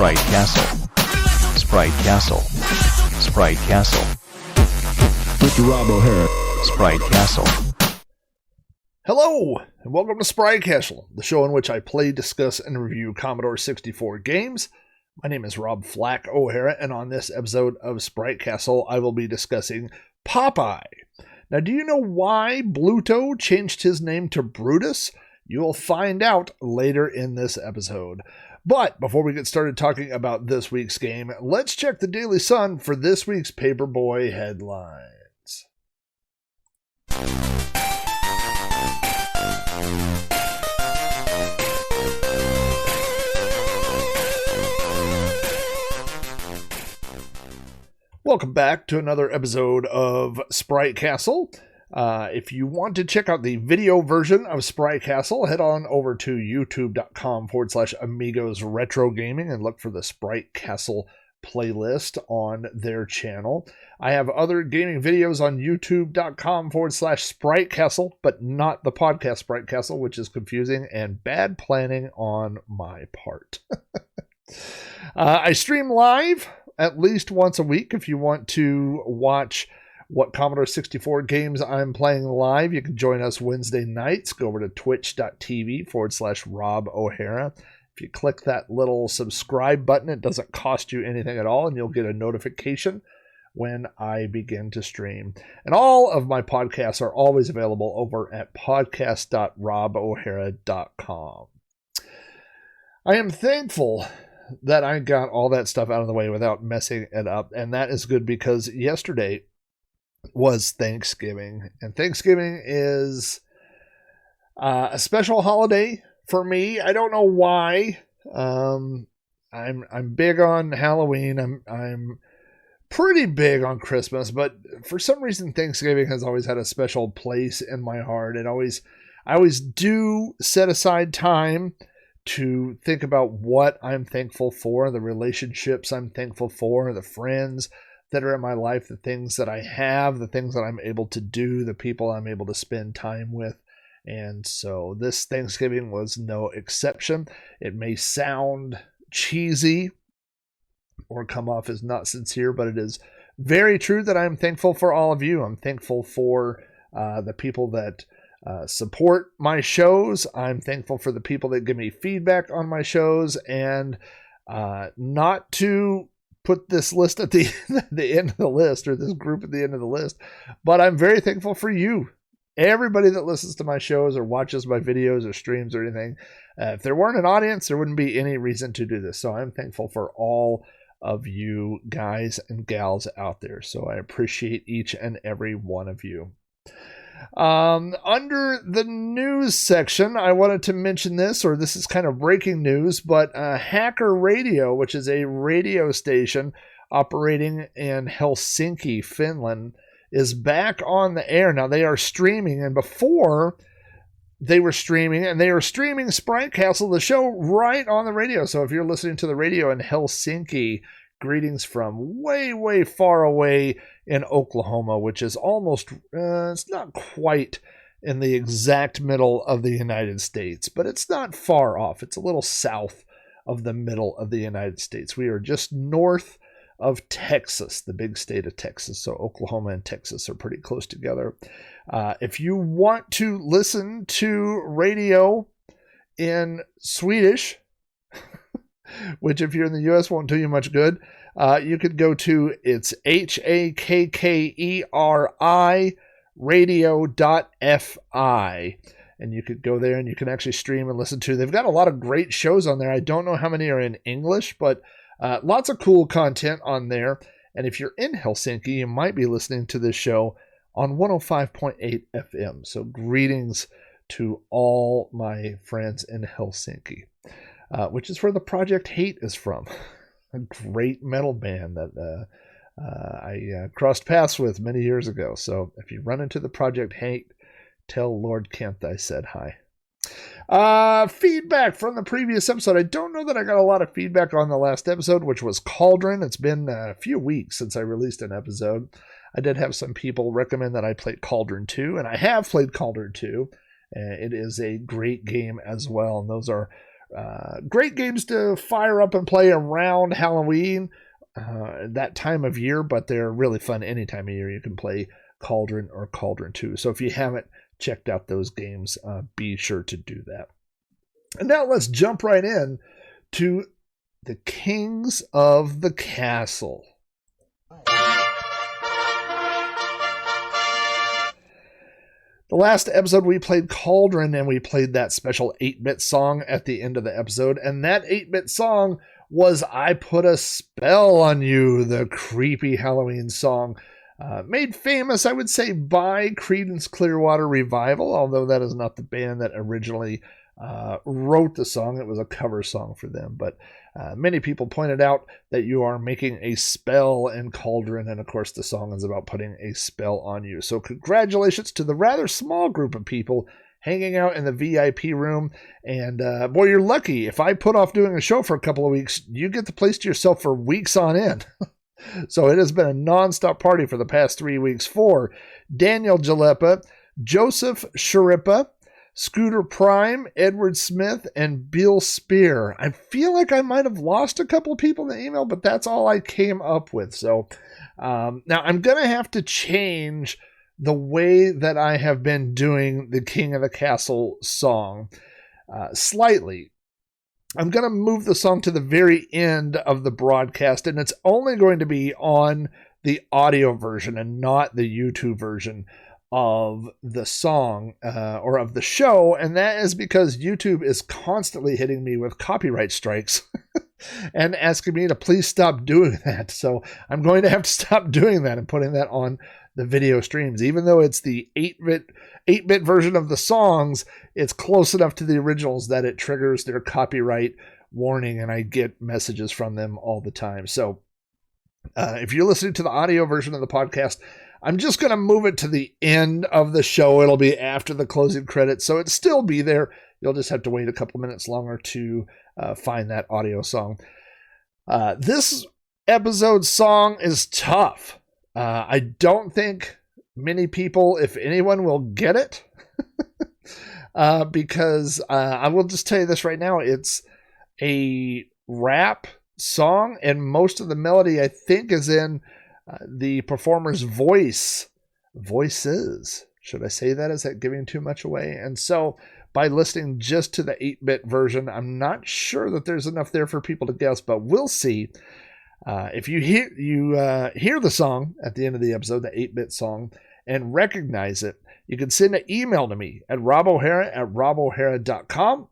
Sprite Castle. Sprite Castle. Sprite Castle. With Rob O'Hara. Sprite Castle. Hello, and welcome to Sprite Castle, the show in which I play, discuss, and review Commodore 64 games. My name is Rob Flack O'Hara, and on this episode of Sprite Castle, I will be discussing Popeye. Now, do you know why Bluto changed his name to Brutus? You'll find out later in this episode. But before we get started talking about this week's game, let's check the Daily Sun for this week's Paperboy headlines. Welcome back to another episode of Sprite Castle. If you want to check out the video version of Sprite Castle, head on over to youtube.com/Amigos Retro Gaming and look for the Sprite Castle playlist on their channel. I have other gaming videos on youtube.com/Sprite Castle, but not the podcast Sprite Castle, which is confusing and bad planning on my part. I stream live at least once a week. If you want to watch what Commodore 64 games I'm playing live, you can join us Wednesday nights. Go over to twitch.tv/Rob O'Hara. If you click that little subscribe button, it doesn't cost you anything at all, and you'll get a notification when I begin to stream. And all of my podcasts are always available over at podcast.robohara.com. I am thankful that I got all that stuff out of the way without messing it up, and that is good because yesterday was Thanksgiving, and Thanksgiving is a special holiday for me. I don't know why. I'm big on Halloween. I'm pretty big on Christmas, but for some reason Thanksgiving has always had a special place in my heart. I always do set aside time to think about what I'm thankful for, the relationships I'm thankful for, the friends that are in my life, the things that I have, the things that I'm able to do, the people I'm able to spend time with. And so this Thanksgiving was no exception. It may sound cheesy or come off as not sincere, but it is very true that I'm thankful for all of you. I'm thankful for the people that support my shows. I'm thankful for the people that give me feedback on my shows, and not to put this list at the end of the list, or this group at the end of the list, but I'm very thankful for you, everybody that listens to my shows or watches my videos or streams or anything. If there weren't an audience, there wouldn't be any reason to do this. So I'm thankful for all of you guys and gals out there. So I appreciate each and every one of you. Under the news section, I wanted to mention this, or this is kind of breaking news, but Hacker Radio, which is a radio station operating in Helsinki, Finland, is back on the air. Now they are streaming, and before they were streaming Sprite Castle, the show, right on the radio. So if you're listening to the radio in Helsinki, greetings from way, way far away in Oklahoma, which is almost, it's not quite in the exact middle of the United States, but it's not far off. It's a little south of the middle of the United States. We are just north of Texas, the big state of Texas. So Oklahoma and Texas are pretty close together. If you want to listen to radio in Swedish, which if you're in the U.S. won't do you much good, you could go to, it's HAKKERI radio.fi, and you could go there and you can actually stream and listen to. They've got a lot of great shows on there. I don't know how many are in English, but lots of cool content on there. And if you're in Helsinki, you might be listening to this show on 105.8 FM. So greetings to all my friends in Helsinki. Which is where the Project Hate is from. A great metal band that I crossed paths with many years ago. So if you run into the Project Hate, tell Lord Kent I said hi. Feedback from the previous episode. I don't know that I got a lot of feedback on the last episode, which was Cauldron. It's been a few weeks since I released an episode. I did have some people recommend that I play Cauldron 2, and I have played Cauldron 2. It is a great game as well, and those are Great games to fire up and play around Halloween, that time of year, but they're really fun any time of year. You can play Cauldron or Cauldron 2. So if you haven't checked out those games, be sure to do that. And now let's jump right in to the Kings of the Castle. The last episode we played Cauldron, and we played that special 8-bit song at the end of the episode. And that 8-bit song was I Put a Spell on You, the creepy Halloween song. Made famous, I would say, by Creedence Clearwater Revival, although that is not the band that originally wrote the song. It was a cover song for them. But many people pointed out that you are making a spell in Cauldron, and of course the song is about putting a spell on you. So congratulations to the rather small group of people hanging out in the VIP room. And boy, you're lucky. If I put off doing a show for a couple of weeks, you get the place to yourself for weeks on end. So it has been a nonstop party for the past 3 weeks for Daniel Jalepa, Joseph Sharippa, Scooter Prime, Edward Smith, and Bill Spear. I feel like I might have lost a couple of people in the email, but that's all I came up with. So now I'm going to have to change the way that I have been doing the King of the Castle song slightly. I'm going to move the song to the very end of the broadcast, and it's only going to be on the audio version and not the YouTube version of the song or of the show. And that is because YouTube is constantly hitting me with copyright strikes and asking me to please stop doing that. So I'm going to have to stop doing that and putting that on the video streams. Even though it's the 8-bit version of the songs, it's close enough to the originals that it triggers their copyright warning, and I get messages from them all the time. So if you're listening to the audio version of the podcast, I'm just going to move it to the end of the show. It'll be after the closing credits, so it'll still be there. You'll just have to wait a couple minutes longer to find that audio song. This episode's song is tough. I don't think many people, if anyone, will get it. Because I will just tell you this right now. It's a rap song, and most of the melody, I think, is in the performer's voices. Should I say that? Is that giving too much away? And so by listening just to the 8-bit version, I'm not sure that there's enough there for people to guess, but we'll see. If you hear the song at the end of the episode, the 8-bit song, and recognize it, you can send an email to me at robohara@robohara.com.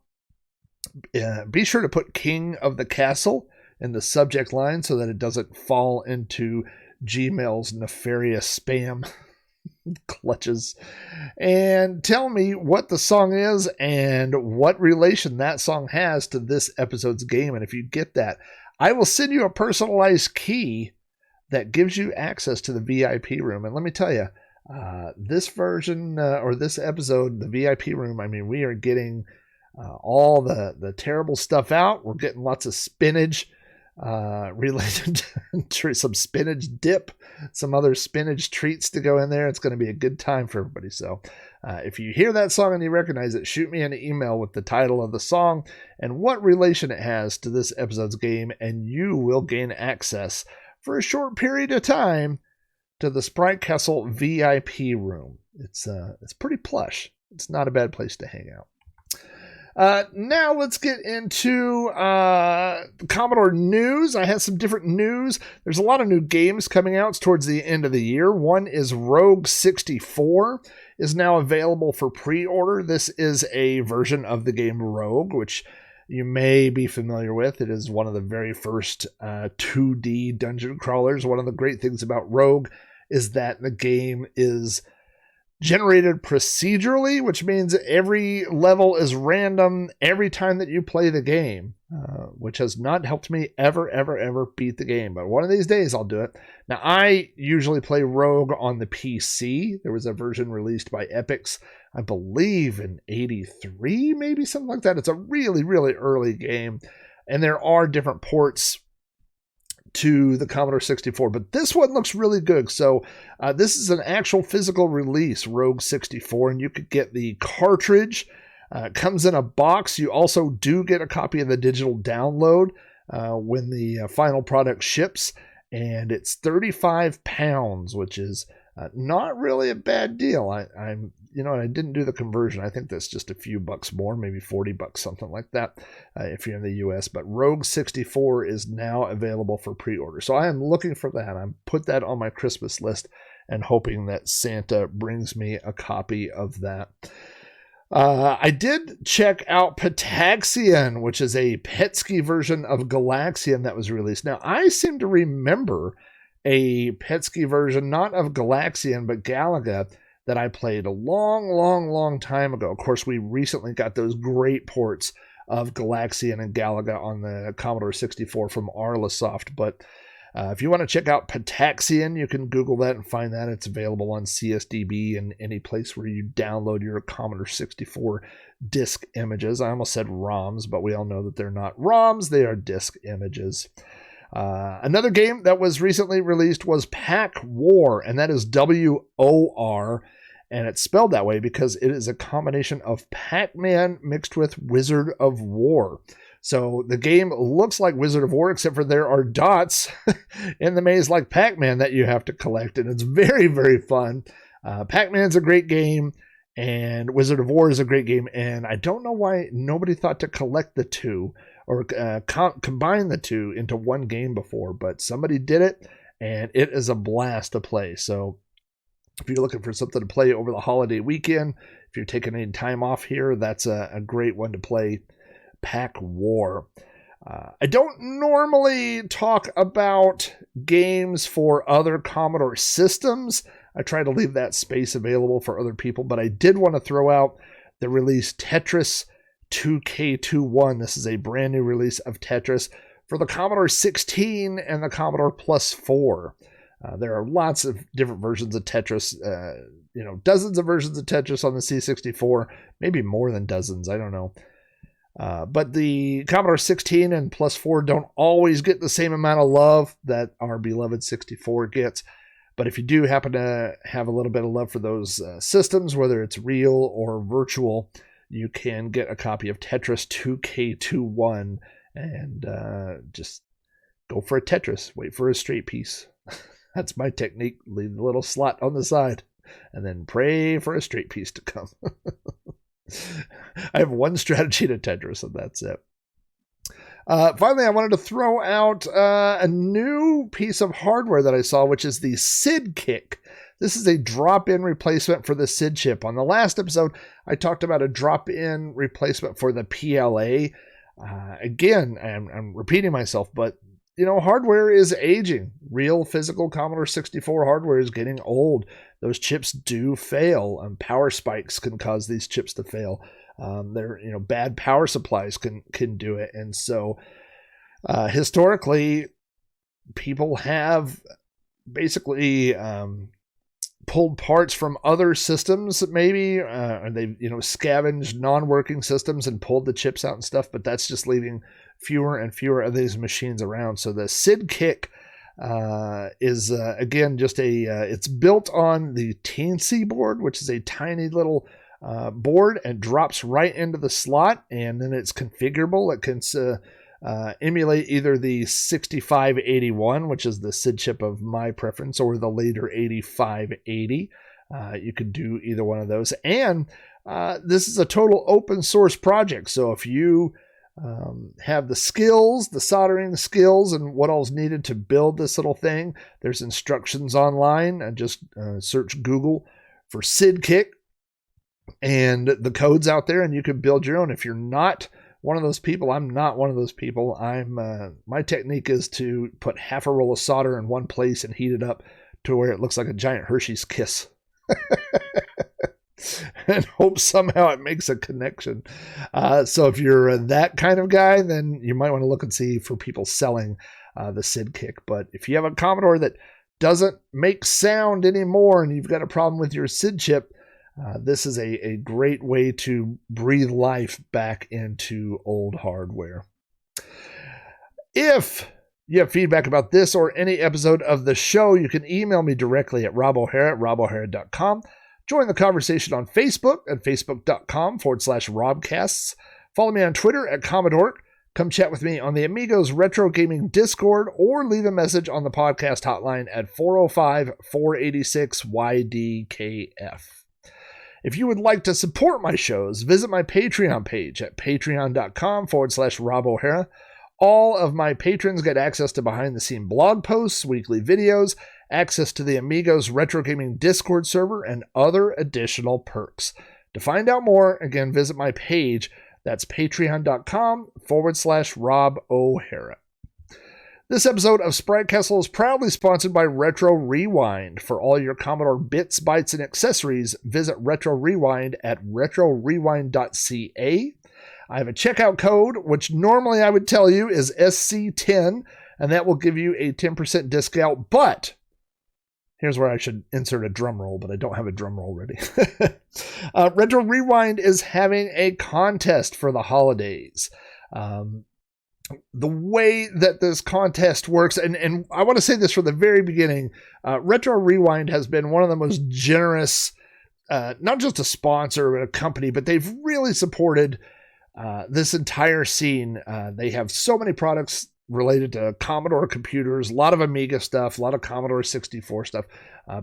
Be sure to put King of the Castle in the subject line so that it doesn't fall into Gmail's nefarious spam clutches. And tell me what the song is and what relation that song has to this episode's game. And if you get that, I will send you a personalized key that gives you access to the VIP room. And let me tell you, this version or this episode, the VIP room, I mean, we are getting all the terrible stuff out. We're getting lots of spinach related to some spinach dip, some other spinach treats to go in there. It's going to be a good time for everybody. So if you hear that song and you recognize it, shoot me an email with the title of the song and what relation it has to this episode's game, and you will gain access for a short period of time to the Sprite Castle VIP room. It's pretty plush. It's not a bad place to hang out. Now let's get into Commodore news. I had some different news. There's a lot of new games coming out towards the end of the year. One is Rogue 64 is now available for pre-order. This is a version of the game Rogue, which you may be familiar with. It is one of the very first 2D dungeon crawlers. One of the great things about Rogue is that the game is generated procedurally, which means every level is random every time that you play the game, which has not helped me ever beat the game. But one of these days I'll do it. Now, I usually play Rogue on the PC. There was a version released by Epix, I believe in 83, maybe something like that. It's a really early game, and there are different ports to the Commodore 64, but this one looks really good. So this is an actual physical release, Rogue 64, and you could get the cartridge It comes in a box. You also do get a copy of the digital download when the final product ships, and it's 35 pounds, which is not really a bad deal. I'm I didn't do the conversion. I think that's just a few bucks more, maybe $40, something like that, if you're in the US. But Rogue 64 is now available for pre-order. So I am looking for that. I'm put that on my Christmas list and hoping that Santa brings me a copy of that. I did check out Pataxian, which is a Petsky version of Galaxian that was released. Now, I seem to remember a Petsky version, not of Galaxian, but Galaga, that I played a long time ago. Of course, we recently got those great ports of Galaxian and Galaga on the Commodore 64 from Arlasoft. But if you want to check out Pataxian, you can Google that and find that. It's available on CSDB and any place where you download your Commodore 64 disk images. I almost said ROMs, but we all know that they're not ROMs. They are disk images. Another game that was recently released was Pac War, and that is WOR, and it's spelled that way because it is a combination of Pac-Man mixed with Wizard of War. So the game looks like Wizard of War, except for there are dots in the maze like Pac-Man that you have to collect, and it's very, very fun. Pac-Man's a great game, and Wizard of War is a great game, and I don't know why nobody thought to collect the two or combine the two into one game before, but somebody did it, and it is a blast to play. So if you're looking for something to play over the holiday weekend, if you're taking any time off here, that's a great one to play. Pac War. I don't normally talk about games for other Commodore systems. I try to leave that space available for other people, but I did want to throw out the release Tetris 2K21. This is a brand new release of Tetris for the Commodore 16 and the Commodore Plus 4. There are lots of different versions of Tetris, dozens of versions of Tetris on the C64, maybe more than dozens, I don't know. But the Commodore 16 and Plus 4 don't always get the same amount of love that our beloved 64 gets. But if you do happen to have a little bit of love for those systems, whether it's real or virtual, you can get a copy of Tetris 2K21 and just go for a Tetris. Wait for a straight piece. That's my technique. Leave the little slot on the side and then pray for a straight piece to come. I have one strategy to Tetris, and that's it. Finally, I wanted to throw out a new piece of hardware that I saw, which is the SID Kick. This is a drop-in replacement for the SID chip. On the last episode, I talked about a drop-in replacement for the PLA. Again, I'm repeating myself, but hardware is aging. Real physical Commodore 64 hardware is getting old. Those chips do fail. Power spikes can cause these chips to fail. Bad power supplies can do it. And so historically, people have basically pulled parts from other systems, maybe, or they've scavenged non-working systems and pulled the chips out and stuff, but that's just leaving fewer and fewer of these machines around. So the SID Kick is again just it's built on the Teensy board, which is a tiny little board, and drops right into the slot, and then it's configurable. It can emulate either the 6581, which is the SID chip of my preference, or the later 8580. You could do either one of those, and this is a total open source project. So if you have the skills, the soldering skills, and what all's needed to build this little thing, there's instructions online, and just search Google for SID Kick, and the code's out there, and you can build your own. If you're not one of those people, I'm not one of those people. My technique is to put half a roll of solder in one place and heat it up to where it looks like a giant Hershey's Kiss. And hope somehow it makes a connection. So if you're that kind of guy, then you might want to look and see for people selling the SID Kick. But if you have a Commodore that doesn't make sound anymore and you've got a problem with your SID chip, this is a great way to breathe life back into old hardware. If you have feedback about this or any episode of the show, you can email me directly at robohara@robohara.com. Join the conversation on Facebook at facebook.com/robcasts. Follow me on Twitter at Commodore. Come chat with me on the Amigos Retro Gaming Discord or leave a message on the podcast hotline at 405-486-YDKF. If you would like to support my shows, visit my Patreon page at patreon.com/Rob O'Hara. All of my patrons get access to behind-the-scene blog posts, weekly videos, access to the Amigos Retro Gaming Discord server, and other additional perks. To find out more, again, visit my page. That's patreon.com/Rob O'Hara. This episode of Sprite Castle is proudly sponsored by Retro Rewind. For all your Commodore bits, bytes, and accessories, visit Retro Rewind at retrorewind.ca. I have a checkout code, which normally I would tell you is SC10, and that will give you a 10% discount. But here's where I should insert a drum roll, but I don't have a drum roll ready. Retro Rewind is having a contest for the holidays. The way that this contest works, and I want to say this from the very beginning, Retro Rewind has been one of the most generous, not just a sponsor or a company, but they've really supported this entire scene. They have so many products related to Commodore computers, a lot of Amiga stuff, a lot of Commodore 64 stuff,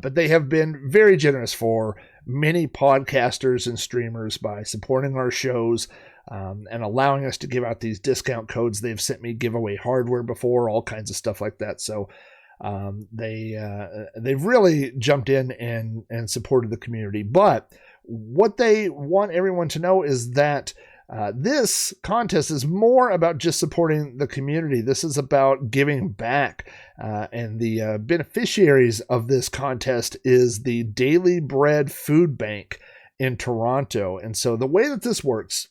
but they have been very generous for many podcasters and streamers by supporting our shows and allowing us to give out these discount codes. They've sent me giveaway hardware before, all kinds of stuff like that. So they've really jumped in and supported the community. But what they want everyone to know is that this contest is more about just supporting the community. This is about giving back. And the beneficiaries of this contest is the Daily Bread Food Bank in Toronto. And so the way that this works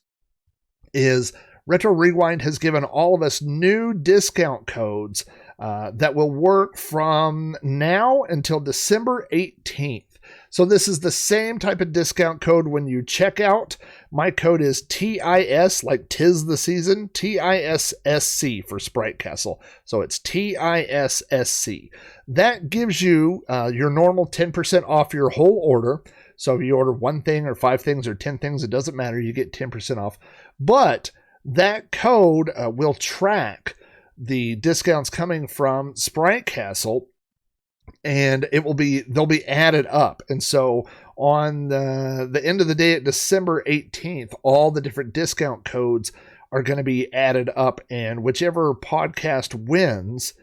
is Retro Rewind has given all of us new discount codes that will work from now until December 18th. So this is the same type of discount code when you check out. My code is TIS, like 'tis the season, TISSC for Sprite Castle. So it's TISSC. That gives you your normal 10% off your whole order. So if you order one thing or 5 things or 10 things, it doesn't matter. You get 10% off. But that code will track the discounts coming from Sprite Castle, and they'll be added up. And so on the end of the day at December 18th, all the different discount codes are going to be added up, and whichever podcast wins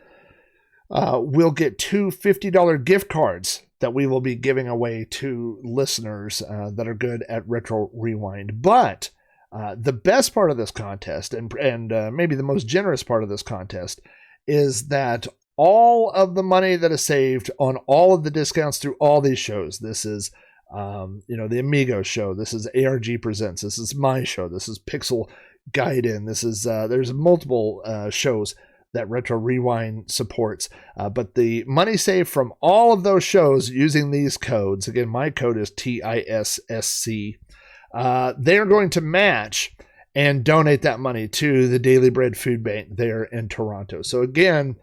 will get 2 $50 gift cards that we will be giving away to listeners that are good at Retro Rewind. But the best part of this contest, and maybe the most generous part of this contest, is that all of the money that is saved on all of the discounts through all these shows. This is, the Amigo show. This is ARG Presents. This is my show. This is Pixel Guide-In. This is, there's multiple shows that Retro Rewind supports. But the money saved from all of those shows using these codes, again, my code is TISSC, they're going to match and donate that money to the Daily Bread Food Bank there in Toronto. So again,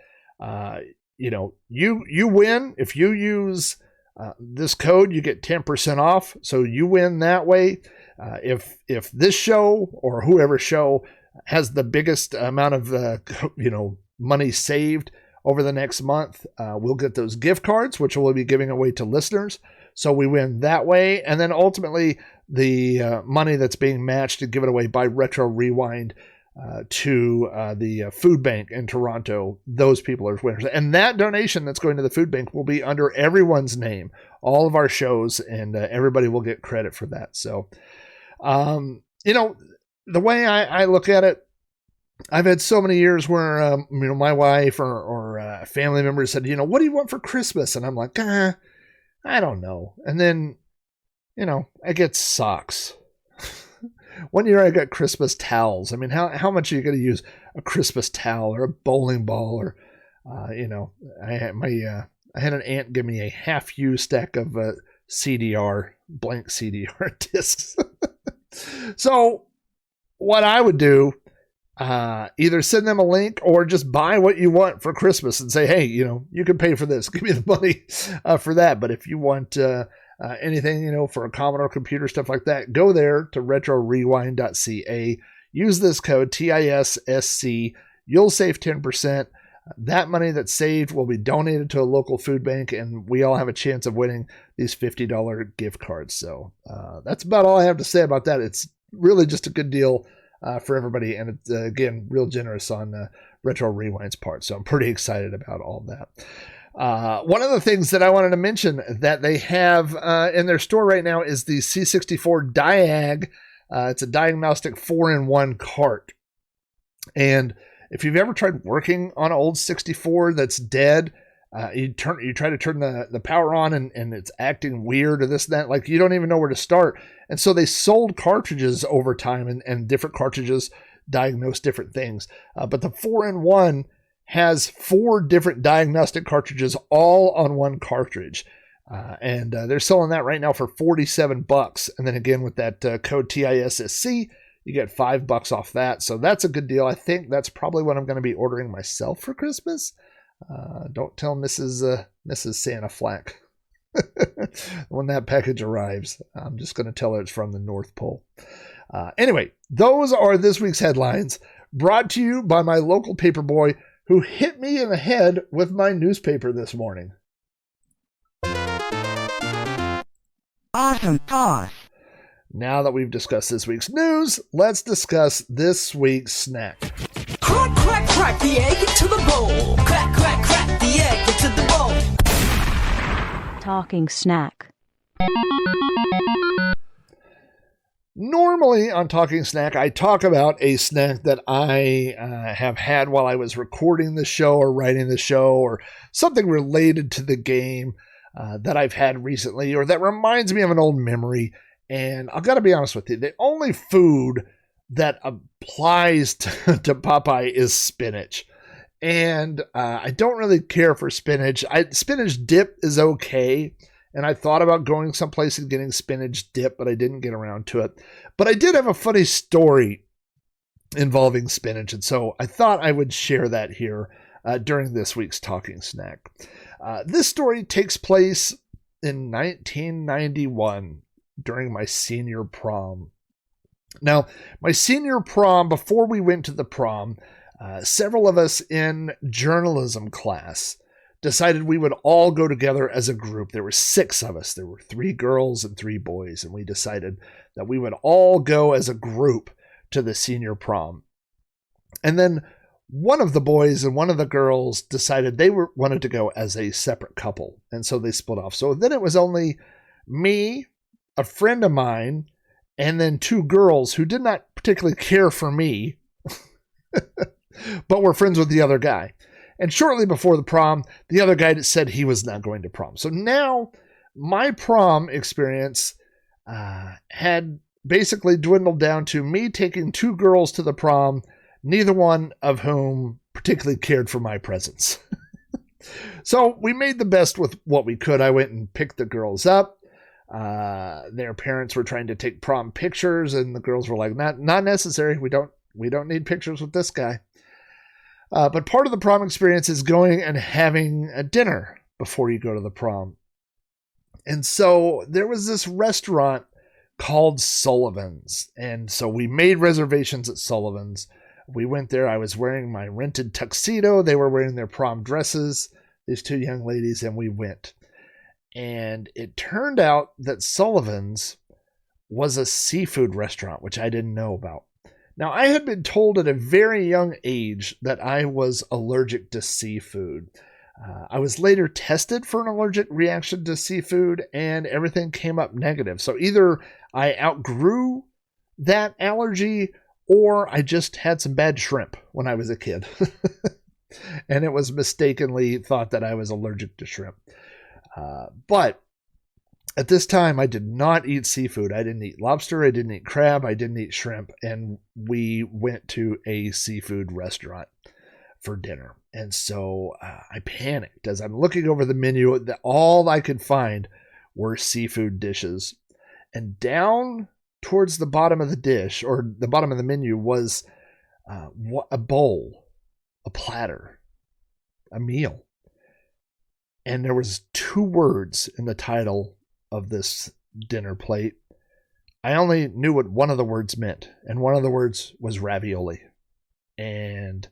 you win. If you use this code, you get 10% off. So you win that way. If this show or whoever show has the biggest amount of money saved over the next month, we'll get those gift cards, which we'll be giving away to listeners. So we win that way, and then ultimately the money that's being matched and given away by Retro Rewind to the food bank in Toronto, those people are winners. And that donation that's going to the food bank will be under everyone's name, all of our shows, and everybody will get credit for that. So, the way I look at it, I've had so many years where, my wife or family members said, what do you want for Christmas? And I'm like, I don't know. And then, I get socks. One year I got Christmas towels. I mean, how much are you going to use a Christmas towel or a bowling ball? Or, I had an aunt give me a half-used stack of blank CDR discs. So what I would do, either send them a link or just buy what you want for Christmas and say, hey, you can pay for this. Give me the money for that. But if you want anything, for a Commodore computer, stuff like that, go there to retrorewind.ca. Use this code TISSC. You'll save 10%. That money that's saved will be donated to a local food bank, and we all have a chance of winning these $50 gift cards. So that's about all I have to say about that. It's really just a good deal for everybody, and it's, again, real generous on Retro Rewind's part. So I'm pretty excited about all that. One of the things that I wanted to mention that they have in their store right now is the C64 Diag. It's a diagnostic 4-in-1 cart. And if you've ever tried working on an old 64 that's dead, you try to turn the power on and it's acting weird or this and that, like you don't even know where to start. And so they sold cartridges over time, and different cartridges diagnose different things. But the 4-in-1 has 4 different diagnostic cartridges all on one cartridge. And they're selling that right now for $47. And then again, with that code TISSC, you get $5 off that. So that's a good deal. I think that's probably what I'm going to be ordering myself for Christmas. Don't tell Mrs. Santa Flack when that package arrives. I'm just going to tell her it's from the North Pole. Anyway, those are this week's headlines, brought to you by my local paperboy who hit me in the head with my newspaper this morning. Awesome sauce. Now that we've discussed this week's news, let's discuss this week's snack. Crack, crack, crack the egg into the bowl. Crack, crack, crack the egg into the bowl. Talking snack. Normally on Talking Snack, I talk about a snack that I have had while I was recording the show or writing the show, or something related to the game that I've had recently, or that reminds me of an old memory. And I've got to be honest with you, the only food that applies to Popeye is spinach. And I don't really care for spinach. Spinach dip is okay. And I thought about going someplace and getting spinach dip, but I didn't get around to it. But I did have a funny story involving spinach. And so I thought I would share that here during this week's Talking Snack. This story takes place in 1991 during my senior prom. Now, my senior prom, before we went to the prom, several of us in journalism class decided we would all go together as a group. There were 6 of us. There were 3 girls and 3 boys, and we decided that we would all go as a group to the senior prom. And then one of the boys and one of the girls decided they wanted to go as a separate couple, and so they split off. So then it was only me, a friend of mine, and then 2 girls who did not particularly care for me, but were friends with the other guy. And shortly before the prom, the other guy said he was not going to prom. So now my prom experience had basically dwindled down to me taking 2 girls to the prom, neither one of whom particularly cared for my presence. So we made the best with what we could. I went and picked the girls up. Their parents were trying to take prom pictures, and the girls were like, not necessary. We don't need pictures with this guy. But part of the prom experience is going and having a dinner before you go to the prom. And so there was this restaurant called Sullivan's. And so we made reservations at Sullivan's. We went there. I was wearing my rented tuxedo. They were wearing their prom dresses, these 2 young ladies, and we went. And it turned out that Sullivan's was a seafood restaurant, which I didn't know about. Now, I had been told at a very young age that I was allergic to seafood. I was later tested for an allergic reaction to seafood, and everything came up negative. So either I outgrew that allergy, or I just had some bad shrimp when I was a kid. And it was mistakenly thought that I was allergic to shrimp. But at this time, I did not eat seafood. I didn't eat lobster. I didn't eat crab. I didn't eat shrimp. And we went to a seafood restaurant for dinner. And so I panicked as I'm looking over the menu. All I could find were seafood dishes. And down towards the bottom of the dish, or the bottom of the menu, was a bowl, a platter, a meal. And there was 2 words in the title of this dinner plate, I only knew what one of the words meant, and one of the words was ravioli. And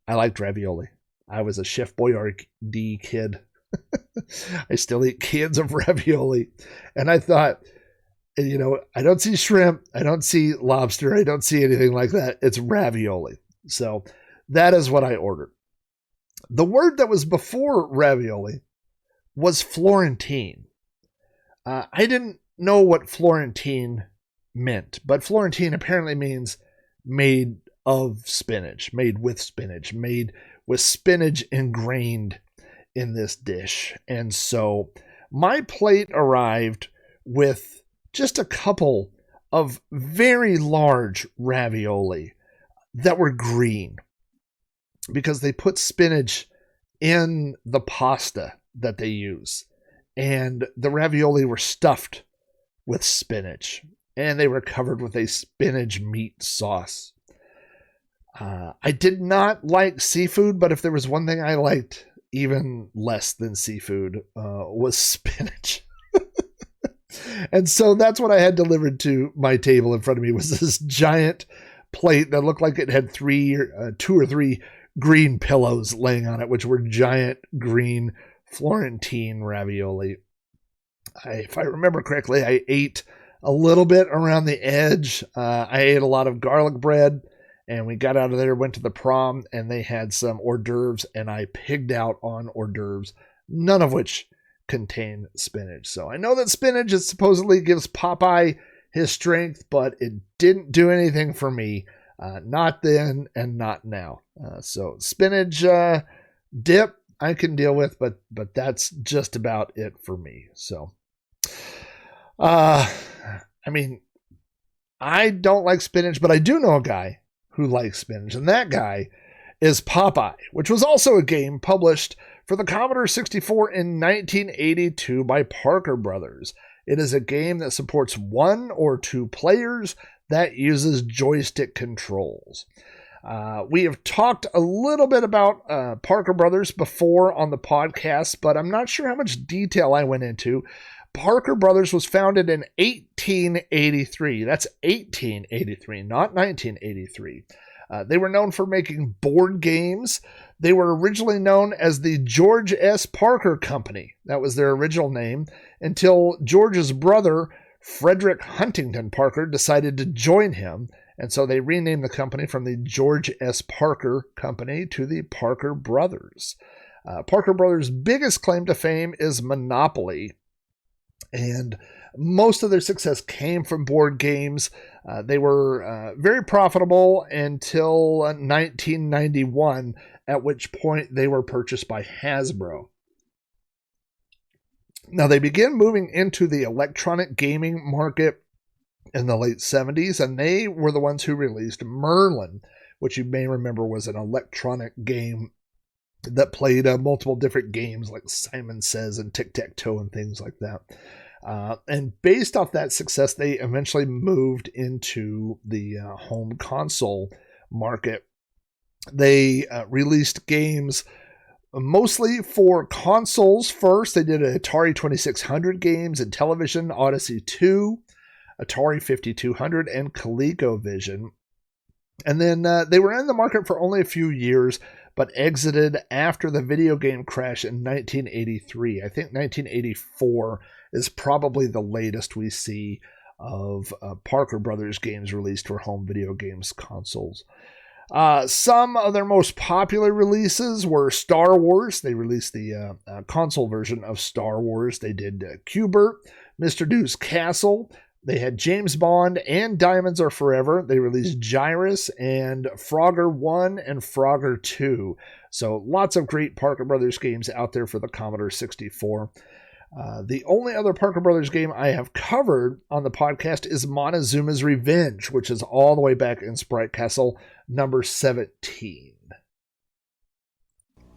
I liked ravioli. I was a Chef Boyardee kid. I still eat cans of ravioli. And I thought, you know, I don't see shrimp, I don't see lobster, I don't see anything like that. It's ravioli. So that is what I ordered. The word that was before ravioli was Florentine. I didn't know what Florentine meant, but Florentine apparently means made of spinach, made with spinach, made with spinach ingrained in this dish. And so my plate arrived with just a couple of very large ravioli that were green because they put spinach in the pasta that they use. And the ravioli were stuffed with spinach, and they were covered with a spinach meat sauce. I did not like seafood, but if there was one thing I liked even less than seafood, was spinach. And so that's what I had delivered to my table in front of me, was this giant plate that looked like it had 2 or 3 green pillows laying on it, which were giant green Florentine ravioli. If I remember correctly, I ate a little bit around the edge. I ate a lot of garlic bread, and we got out of there, went to the prom, and they had some hors d'oeuvres, and I pigged out on hors d'oeuvres, none of which contain spinach. So I know that spinach supposedly gives Popeye his strength, but it didn't do anything for me. Not then and not now. So spinach dip I can deal with, but that's just about it for me. So, I mean, I don't like spinach, but I do know a guy who likes spinach, and that guy is Popeye, which was also a game published for the Commodore 64 in 1982 by Parker Brothers. It is a game that supports 1 or 2 players that uses joystick controls. We have talked a little bit about Parker Brothers before on the podcast, but I'm not sure how much detail I went into. Parker Brothers was founded in 1883. That's 1883, not 1983. They were known for making board games. They were originally known as the George S. Parker Company. That was their original name, until George's brother, Frederick Huntington Parker, decided to join him. And so they renamed the company from the George S. Parker Company to the Parker Brothers. Parker Brothers' biggest claim to fame is Monopoly. And most of their success came from board games. They were very profitable until 1991, at which point they were purchased by Hasbro. Now, they began moving into the electronic gaming market in the late 70s, and they were the ones who released Merlin, which you may remember was an electronic game that played multiple different games like Simon Says and Tic-Tac-Toe and things like that. And based off that success, they eventually moved into the home console market. They released games mostly for consoles first. They did Atari 2600 games and television, Odyssey 2, Atari 5200, and ColecoVision. And then they were in the market for only a few years, but exited after the video game crash in 1983. I think 1984 is probably the latest we see of Parker Brothers games released for home video games consoles. Some of their most popular releases were Star Wars. They released the console version of Star Wars. They did Q*bert, Mr. Doo's Castle. They had James Bond and Diamonds Are Forever. They released Gyrus and Frogger 1 and Frogger 2. So lots of great Parker Brothers games out there for the Commodore 64. The only other Parker Brothers game I have covered on the podcast is Montezuma's Revenge, which is all the way back in Sprite Castle number 17.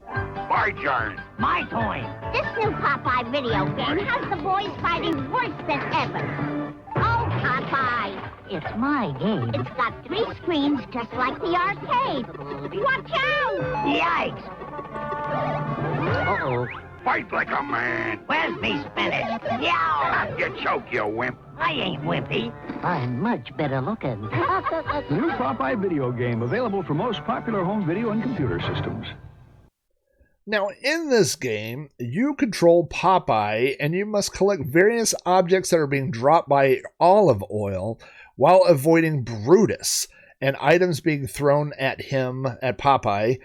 My turn. My toy. This new Popeye video game has the boys fighting worse than ever. Oh, Popeye! It's my game. It's got 3 screens just like the arcade. Watch out! Yikes! Uh-oh. Fight like a man. Where's me spinach? Yow! You choke, you wimp. I ain't wimpy. I'm much better looking. The new Popeye video game, available for most popular home video and computer systems. Now, in this game, you control Popeye, and you must collect various objects that are being dropped by Olive Oil while avoiding Brutus and items being thrown at him, at Popeye,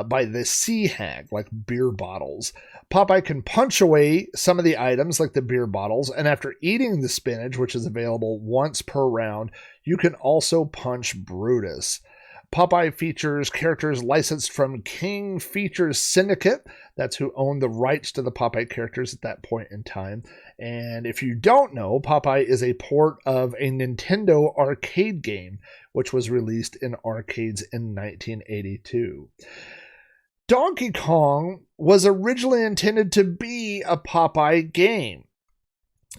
by the Sea Hag, like beer bottles. Popeye can punch away some of the items, like the beer bottles, and after eating the spinach, which is available once per round, you can also punch Brutus. Popeye features characters licensed from King Features Syndicate. That's who owned the rights to the Popeye characters at that point in time. And if you don't know, Popeye is a port of a Nintendo arcade game, which was released in arcades in 1982. Donkey Kong was originally intended to be a Popeye game.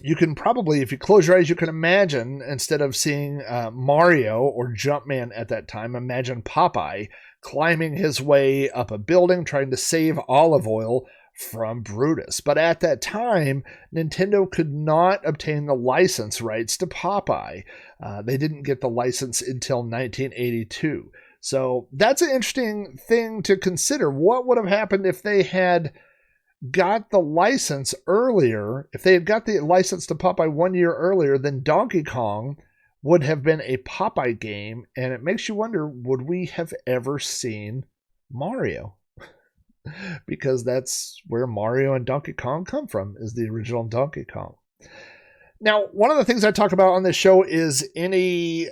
You can probably, if you close your eyes, you can imagine, instead of seeing Mario or Jumpman at that time, imagine Popeye climbing his way up a building trying to save Olive Oil from Brutus. But at that time, Nintendo could not obtain the license rights to Popeye. They didn't get the license until 1982. So that's an interesting thing to consider. What would have happened if they had got the license earlier? If they had got the license to Popeye 1 year earlier, then Donkey Kong would have been a Popeye game, and it makes you wonder, would we have ever seen Mario? Because that's where Mario and Donkey Kong come from, is the original Donkey Kong. Now, one of the things I talk about on this show is any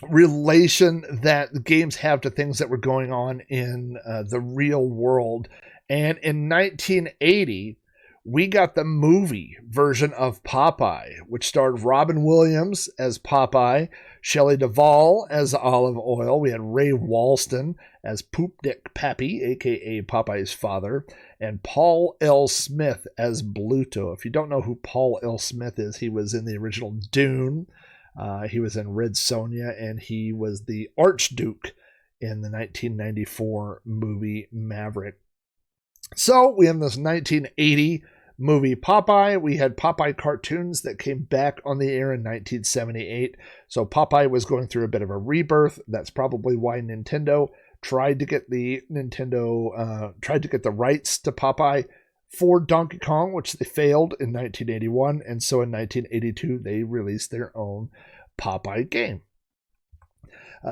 relation that games have to things that were going on in the real world. And in 1980, we got the movie version of Popeye, which starred Robin Williams as Popeye, Shelley Duvall as Olive Oil. We had Ray Walston as Poop Dick Pappy, a.k.a. Popeye's father, and Paul L. Smith as Bluto. If you don't know who Paul L. Smith is, he was in the original Dune. He was in Red Sonja, and he was the Archduke in the 1994 movie Maverick. So we have this 1980 movie Popeye. We had Popeye cartoons that came back on the air in 1978. So Popeye was going through a bit of a rebirth. That's probably why Nintendo tried to get the rights to Popeye for Donkey Kong, which they failed in 1981. And so in 1982, they released their own Popeye game.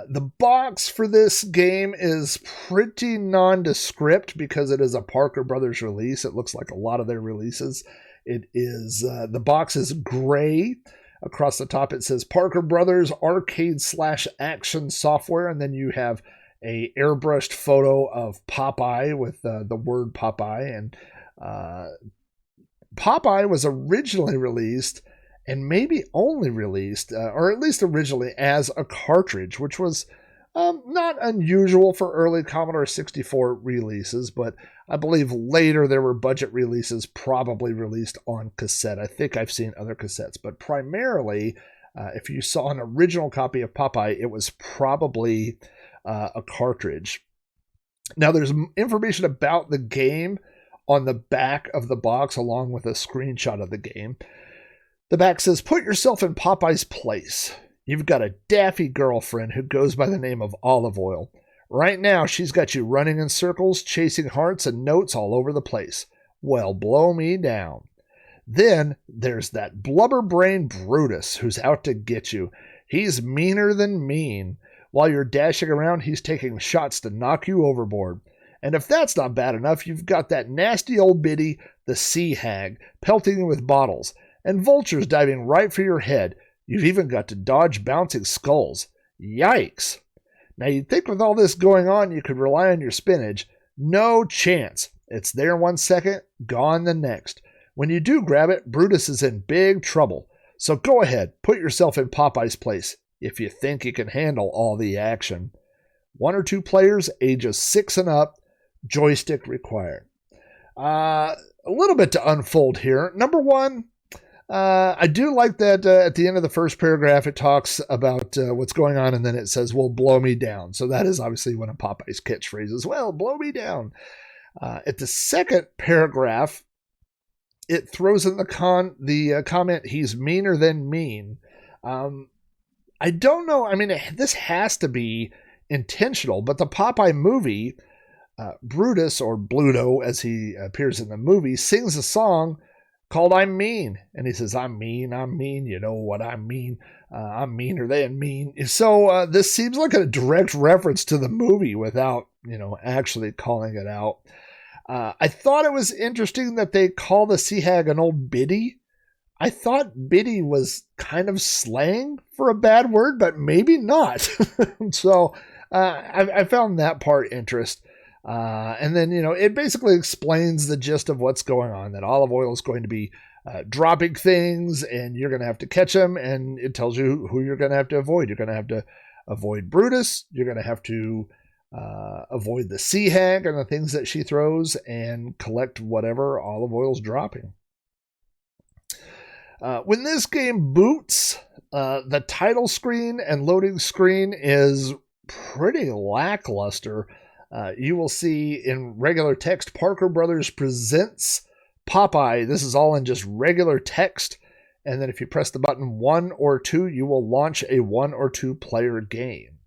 The box for this game is pretty nondescript because it is a Parker Brothers release. It looks like a lot of their releases. It is the box is gray. Across the top it says Parker Brothers Arcade/Action Software, and then you have a airbrushed photo of Popeye with the word Popeye. And Popeye was originally released, and maybe only released, or at least originally, as a cartridge, which was not unusual for early Commodore 64 releases, but I believe later there were budget releases probably released on cassette. I think I've seen other cassettes, but primarily, if you saw an original copy of Popeye, it was probably a cartridge. Now, there's information about the game on the back of the box, along with a screenshot of the game. The back says, put yourself in Popeye's place. You've got a daffy girlfriend who goes by the name of Olive Oil. Right now, she's got you running in circles, chasing hearts and notes all over the place. Well, blow me down. Then there's that blubber-brained Brutus who's out to get you. He's meaner than mean. While you're dashing around, he's taking shots to knock you overboard. And if that's not bad enough, you've got that nasty old biddy, the Sea Hag, pelting you with bottles, and vultures diving right for your head. You've even got to dodge bouncing skulls. Yikes! Now, you'd think with all this going on, you could rely on your spinach. No chance. It's there 1 second, gone the next. When you do grab it, Brutus is in big trouble. So go ahead, put yourself in Popeye's place, if you think you can handle all the action. 1 or 2 players, ages 6 and up, joystick required. A little bit to unfold here. Number 1, I do like that at the end of the first paragraph, it talks about what's going on, and then it says, well, blow me down. So that is obviously one of Popeye's catchphrases. Well, blow me down. At the second paragraph, it throws in the comment, "He's meaner than mean." I don't know. I mean, this has to be intentional, but the Popeye movie, Brutus, or Bluto as he appears in the movie, sings a song called "I'm Mean." And he says, I'm mean, you know what I mean. I'm meaner than mean. So this seems like a direct reference to the movie without, actually calling it out. I thought it was interesting that they call the sea hag an old biddy. I thought biddy was kind of slang for a bad word, but maybe not. So I found that part interesting. And then, it basically explains the gist of what's going on, that olive oil is going to be dropping things and you're going to have to catch them. And it tells you who you're going to have to avoid. You're going to have to avoid Brutus. You're going to have to avoid the sea hag and the things that she throws, and collect whatever olive oil's dropping. When this game boots, the title screen and loading screen is pretty lackluster. You will see in regular text, Parker Brothers presents Popeye. This is all in just regular text. And then if you press the button 1 or 2, you will launch a 1 or 2 player game.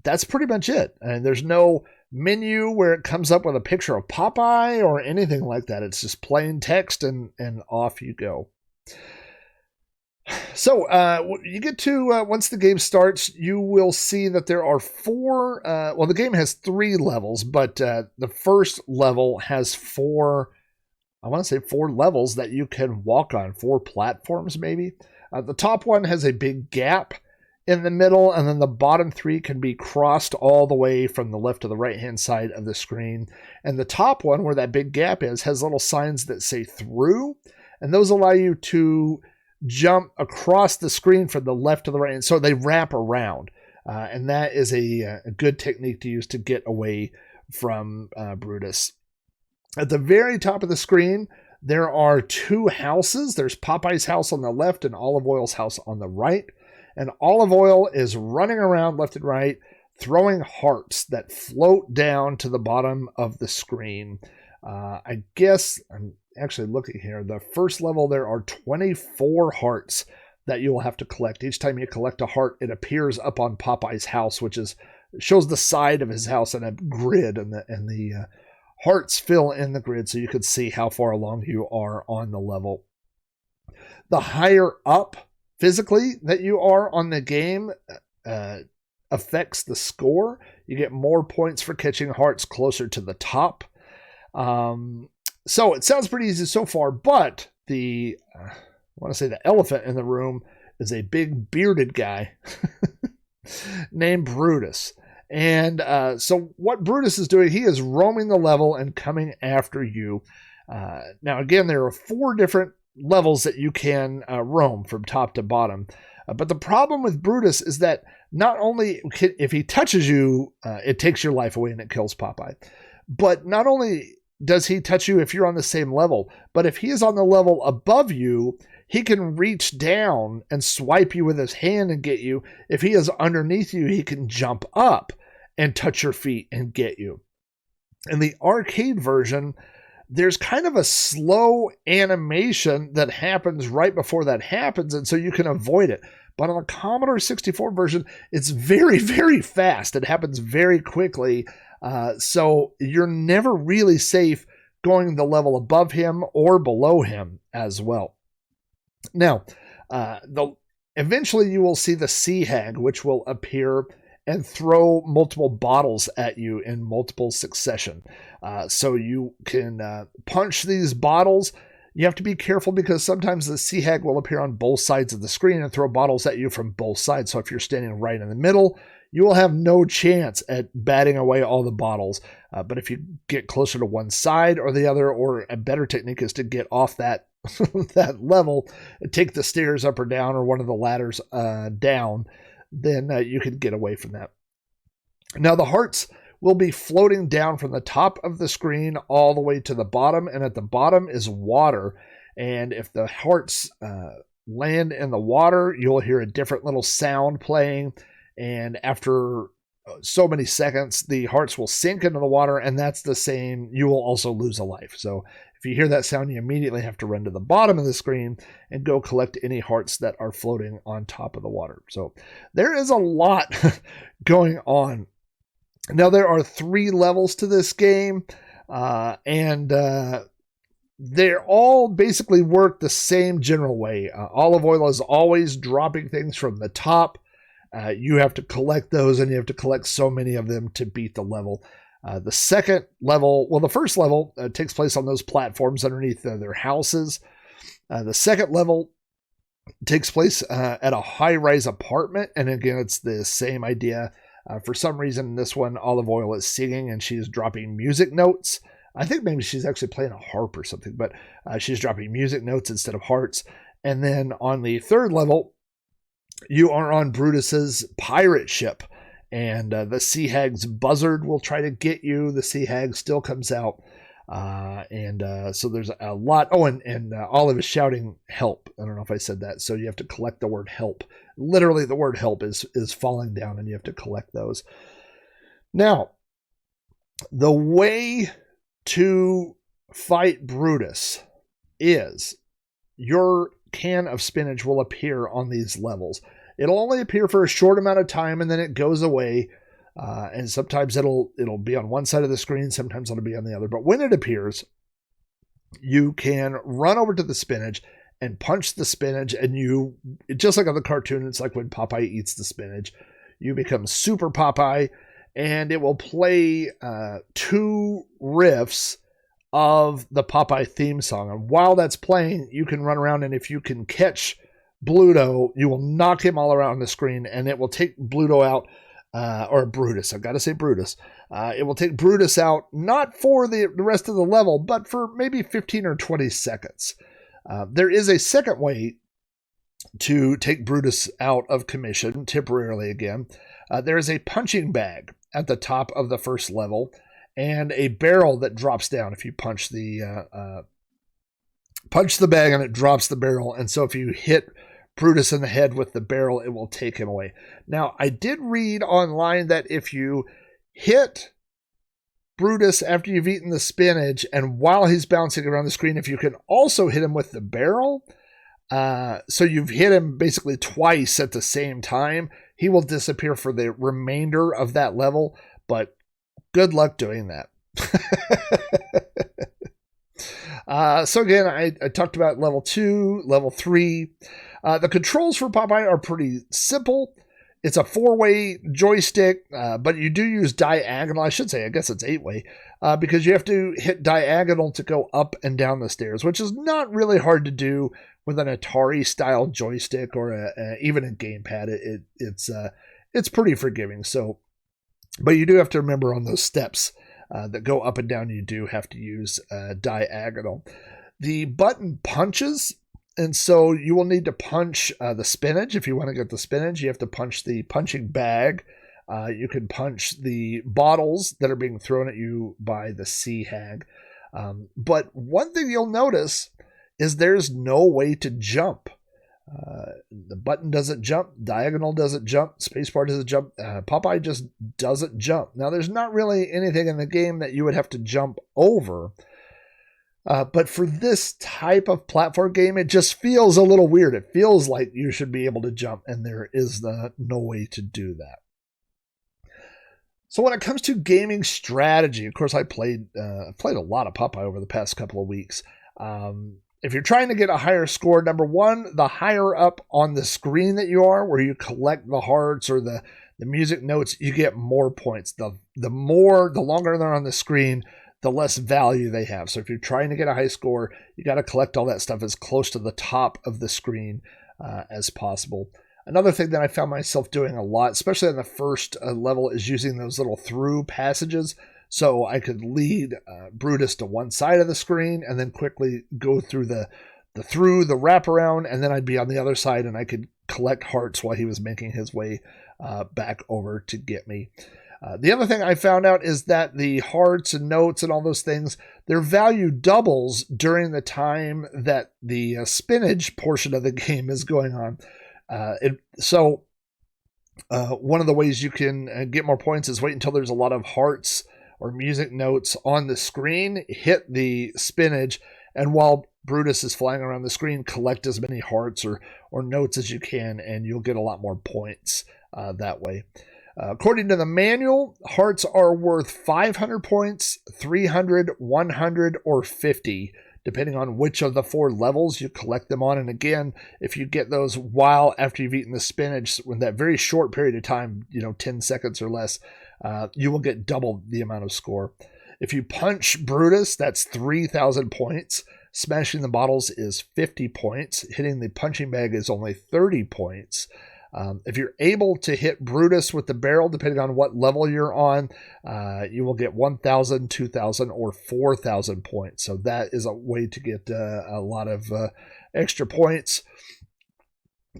That's pretty much it. And there's no menu where it comes up with a picture of Popeye or anything like that. It's just plain text and off you go. So you get to, once the game starts, you will see that there are 4, the game has 3 levels, but the first level has 4 levels that you can walk on, 4 platforms maybe. The top one has a big gap in the middle, and then the bottom 3 can be crossed all the way from the left to the right-hand side of the screen. And the top one, where that big gap is, has little signs that say through, and those allow you to jump across the screen from the left to the right, and so they wrap around. And that is a good technique to use to get away from Brutus. At the very top of the screen, there are 2 houses. There's Popeye's house on the left and Olive Oil's house on the right. And Olive Oil is running around left and right, throwing hearts that float down to the bottom of the screen. I guess I'm actually looking here. The first level, there are 24 hearts that you will have to collect. Each time you collect a heart, it appears up on Popeye's house, which shows the side of his house in a grid, and the hearts fill in the grid so you can see how far along you are on the level. The higher up physically that you are on the game affects the score. You get more points for catching hearts closer to the top. So it sounds pretty easy so far, but the elephant in the room is a big bearded guy named Brutus. And so what Brutus is doing, he is roaming the level and coming after you. Now, again, there are 4 different levels that you can roam from top to bottom. But the problem with Brutus is that not only if he touches you, it takes your life away and it kills Popeye. But not only does he touch you if you're on the same level, but if he is on the level above you, he can reach down and swipe you with his hand and get you. If he is underneath you, he can jump up and touch your feet and get you. In the arcade version, there's kind of a slow animation that happens right before that happens, and so you can avoid it. But on the Commodore 64 version, it's very, very fast. It happens very quickly, so you're never really safe going the level above him or below him as well. Now, eventually you will see the sea hag, which will appear and throw multiple bottles at you in multiple succession. So you can punch these bottles. You have to be careful because sometimes the sea hag will appear on both sides of the screen and throw bottles at you from both sides. So if you're standing right in the middle, you will have no chance at batting away all the bottles. But if you get closer to one side or the other, or a better technique is to get off that that level, take the stairs up or down, or one of the ladders down, then you can get away from that. Now the hearts will be floating down from the top of the screen all the way to the bottom, and at the bottom is water. And if the hearts land in the water, you'll hear a different little sound playing. And after so many seconds, the hearts will sink into the water, and that's the same. You will also lose a life. So if you hear that sound, you immediately have to run to the bottom of the screen and go collect any hearts that are floating on top of the water. So there is a lot going on. Now, there are 3 levels to this game, and they all basically work the same general way. Olive Oil is always dropping things from the top. You have to collect those, and you have to collect so many of them to beat the level. The second level, well, the first level takes place on those platforms underneath their houses. The second level takes place at a high-rise apartment, and again, it's the same idea. For some reason, in this one, Olive Oil is singing, and she is dropping music notes. I think maybe she's actually playing a harp or something, but she's dropping music notes instead of hearts. And then on the third level, you are on Brutus's pirate ship, and the Sea Hag's buzzard will try to get you. The Sea Hag still comes out, so there's a lot. Oh, and Olive is shouting help. I don't know if I said that. So you have to collect the word help. Literally, the word help is falling down, and you have to collect those. Now, the way to fight Brutus is your can of spinach will appear on these levels. It'll only appear for a short amount of time, and then it goes away. And sometimes it'll be on one side of the screen, sometimes it'll be on the other. But when it appears, you can run over to the spinach and punch the spinach, and you, just like on the cartoon, it's like when Popeye eats the spinach, you become Super Popeye, and it will play 2 riffs of the Popeye theme song. And while that's playing, you can run around, and if you can catch Bluto, you will knock him all around the screen, and it will take Bluto out, or Brutus. I've got to say Brutus. It will take Brutus out, not for the rest of the level, but for maybe 15 or 20 seconds. There is a second way to take Brutus out of commission, temporarily again. There is a punching bag at the top of the first level, and a barrel that drops down if you punch the bag, and it drops the barrel. And so if you hit Brutus in the head with the barrel, it will take him away. Now, I did read online that if you hit Brutus after you've eaten the spinach, and while he's bouncing around the screen, if you can also hit him with the barrel, so you've hit him basically twice at the same time, he will disappear for the remainder of that level, but good luck doing that. So again, I talked about level 2, level 3. The controls for Popeye are pretty simple. It's a 4-way joystick, but you do use diagonal. I should say, I guess it's 8-way, because you have to hit diagonal to go up and down the stairs, which is not really hard to do with an Atari-style joystick or even a gamepad. It's pretty forgiving. So, but you do have to remember on those steps that go up and down, you do have to use diagonal. The button punches, and so you will need to punch the spinach. If you want to get the spinach, you have to punch the punching bag. You can punch the bottles that are being thrown at you by the Sea Hag. But one thing you'll notice is there's no way to jump. The button doesn't jump, diagonal doesn't jump, spacebar doesn't jump, Popeye just doesn't jump. Now, there's not really anything in the game that you would have to jump over, but for this type of platform game, it just feels a little weird. It feels like you should be able to jump, and there is no way to do that. So when it comes to gaming strategy, of course, I played a lot of Popeye over the past couple of weeks. If you're trying to get a higher score, number one, the higher up on the screen that you are, where you collect the hearts or the music notes, you get more points. The longer they're on the screen, the less value they have. So if you're trying to get a high score, you got to collect all that stuff as close to the top of the screen as possible. Another thing that I found myself doing a lot, especially on the first level, is using those little through passages. So I could lead Brutus to one side of the screen and then quickly go through the wraparound, and then I'd be on the other side and I could collect hearts while he was making his way back over to get me. The other thing I found out is that the hearts and notes and all those things, their value doubles during the time that the spinach portion of the game is going on. So One of the ways you can get more points is wait until there's a lot of hearts or music notes on the screen, hit the spinach, and while Brutus is flying around the screen, collect as many hearts or notes as you can, and you'll get a lot more points that way. According to the manual, hearts are worth 500 points, 300, 100, or 50, depending on which of the 4 levels you collect them on. And again, if you get those while after you've eaten the spinach, with that very short period of time, 10 seconds or less, you will get double the amount of score. If you punch Brutus, that's 3,000 points. Smashing the bottles is 50 points. Hitting the punching bag is only 30 points. If you're able to hit Brutus with the barrel, depending on what level you're on, you will get 1,000, 2,000, or 4,000 points. So that is a way to get a lot of extra points.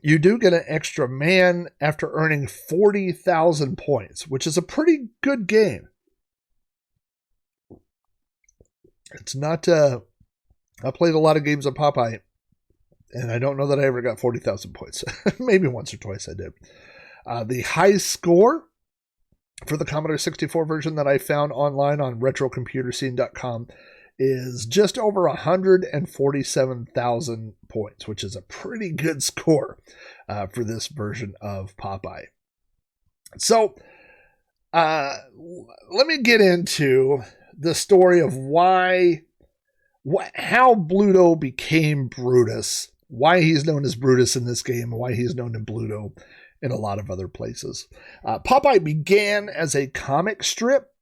You do get an extra man after earning 40,000 points, which is a pretty good game. It's not... I played a lot of games on Popeye, and I don't know that I ever got 40,000 points. Maybe once or twice I did. The high score for the Commodore 64 version that I found online on retrocomputerscene.com is just over 147,000 points, which is a pretty good score for this version of Popeye. So let me get into the story of how Bluto became Brutus, why he's known as Brutus in this game, and why he's known in Bluto in a lot of other places. Popeye began as a comic strip,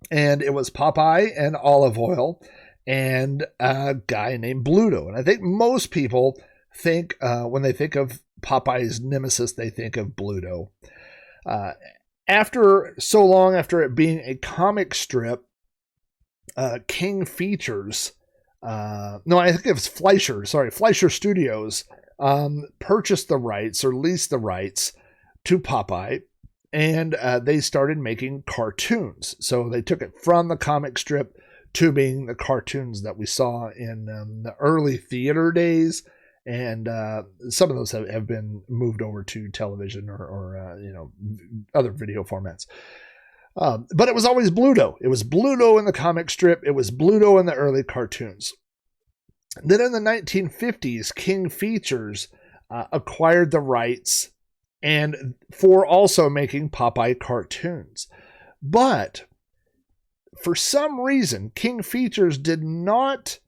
and it was Popeye and Olive Oyl and a guy named Bluto. And I think most people think, when they think of Popeye's nemesis, they think of Bluto. After so long after it being a comic strip, King Features, I think it was Fleischer Studios, purchased the rights or leased the rights to Popeye, and they started making cartoons. So they took it from the comic strip to being the cartoons that we saw in the early theater days, and some of those have been moved over to television or other video formats. But it was always Bluto. It was Bluto in the comic strip. It was Bluto in the early cartoons. Then in the 1950s, King Features acquired the rights and for also making Popeye cartoons. But for some reason, King Features did not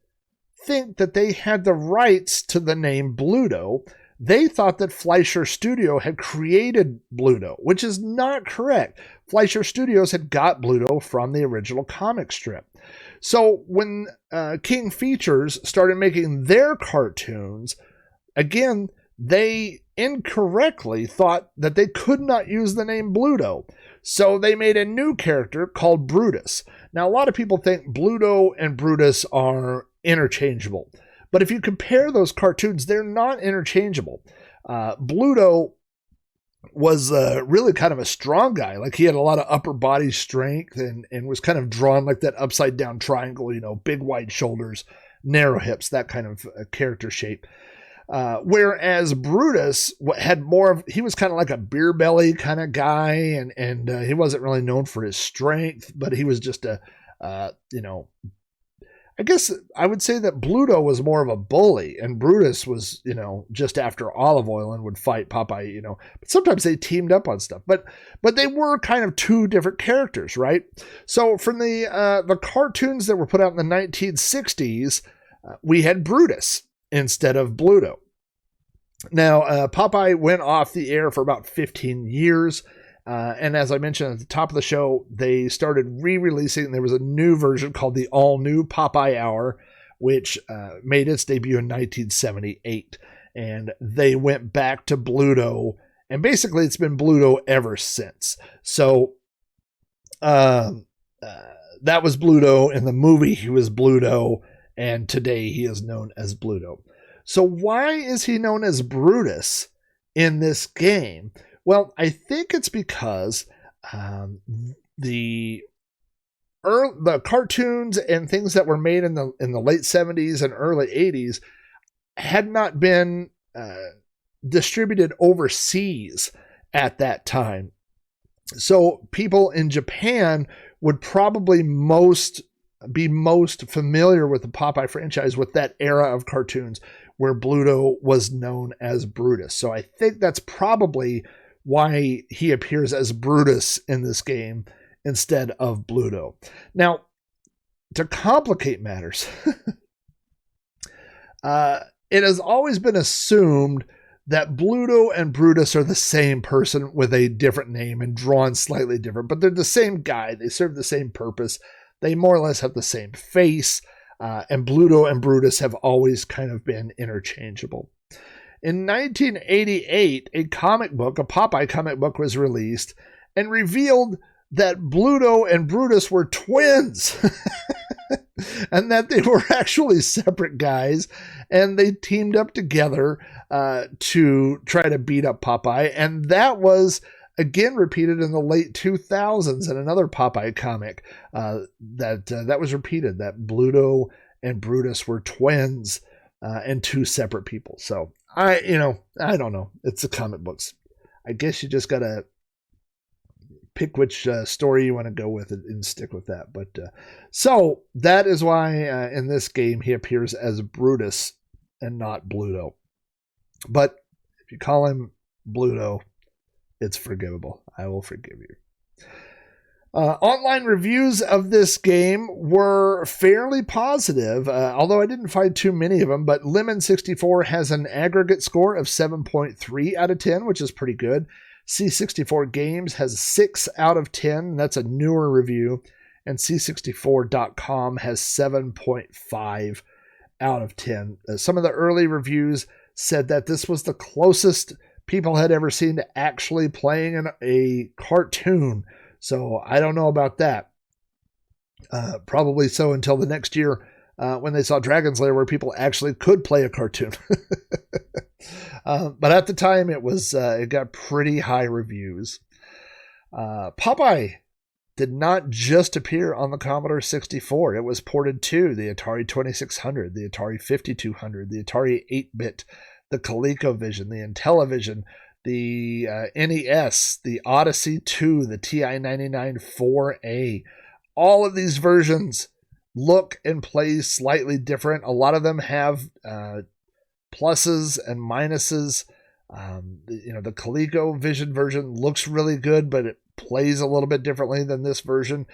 think that they had the rights to the name Bluto. They thought that Fleischer Studio had created Bluto, which is not correct. Fleischer Studios had got Bluto from the original comic strip. So when King Features started making their cartoons, again, they incorrectly thought that they could not use the name Bluto. So they made a new character called Brutus. Now, a lot of people think Bluto and Brutus are interchangeable. But if you compare those cartoons, they're not interchangeable. Bluto was really kind of a strong guy. Like, he had a lot of upper body strength and was kind of drawn like that upside down triangle, big wide shoulders, narrow hips, that kind of character shape. Whereas Brutus had he was kind of like a beer belly kind of guy, and he wasn't really known for his strength, but he was just I guess I would say that Bluto was more of a bully, and Brutus was, just after Olive Oyl and would fight Popeye, but sometimes they teamed up on stuff, but they were kind of two different characters, right? So from the cartoons that were put out in the 1960s, we had Brutus instead of Bluto. Now, Popeye went off the air for about 15 years. And as I mentioned at the top of the show, they started re-releasing. There was a new version called the all-new Popeye Hour, which made its debut in 1978. And they went back to Bluto, and basically it's been Bluto ever since. So that was Bluto. In the movie, he was Bluto, and today he is known as Bluto. So why is he known as Brutus in this game? Well, I think it's because the cartoons and things that were made in the late 70s and early 80s had not been distributed overseas. at that time. So people in Japan would probably be most familiar with the Popeye franchise with that era of cartoons where Bluto was known as Brutus. So I think that's probably why he appears as Brutus in this game instead of Bluto. Now, to complicate matters, it has always been assumed that Bluto and Brutus are the same person with a different name and drawn slightly different, but they're the same guy. They serve the same purpose. They more or less have the same face, and Bluto and Brutus have always kind of been interchangeable. In 1988, a Popeye comic book was released and revealed that Bluto and Brutus were twins and that they were actually separate guys, and they teamed up together to try to beat up Popeye. And that was again repeated in the late 2000s in another Popeye comic that was repeated, that Bluto and Brutus were twins and two separate people. So I don't know. It's the comic books. I guess you just got to pick which story you want to go with and stick with that. But so that is why in this game he appears as Brutus and not Bluto. But if you call him Bluto, it's forgivable. I will forgive you. Online reviews of this game were fairly positive, although I didn't find too many of them, but Lemon64 has an aggregate score of 7.3 out of 10, which is pretty good. C64 Games has 6 out of 10. That's a newer review. And C64.com has 7.5 out of 10. Some of the early reviews said that this was the closest people had ever seen to actually playing a cartoon. So I don't know about that. Probably so until the next year when they saw Dragon's Lair, where people actually could play a cartoon. But at the time, it got pretty high reviews. Popeye did not just appear on the Commodore 64. It was ported to the Atari 2600, the Atari 5200, the Atari 8-bit, the ColecoVision, the Intellivision, the NES, the Odyssey 2, the TI-99 4A. All of these versions look and play slightly different. A lot of them have pluses and minuses. The ColecoVision version looks really good, but it plays a little bit differently than this version.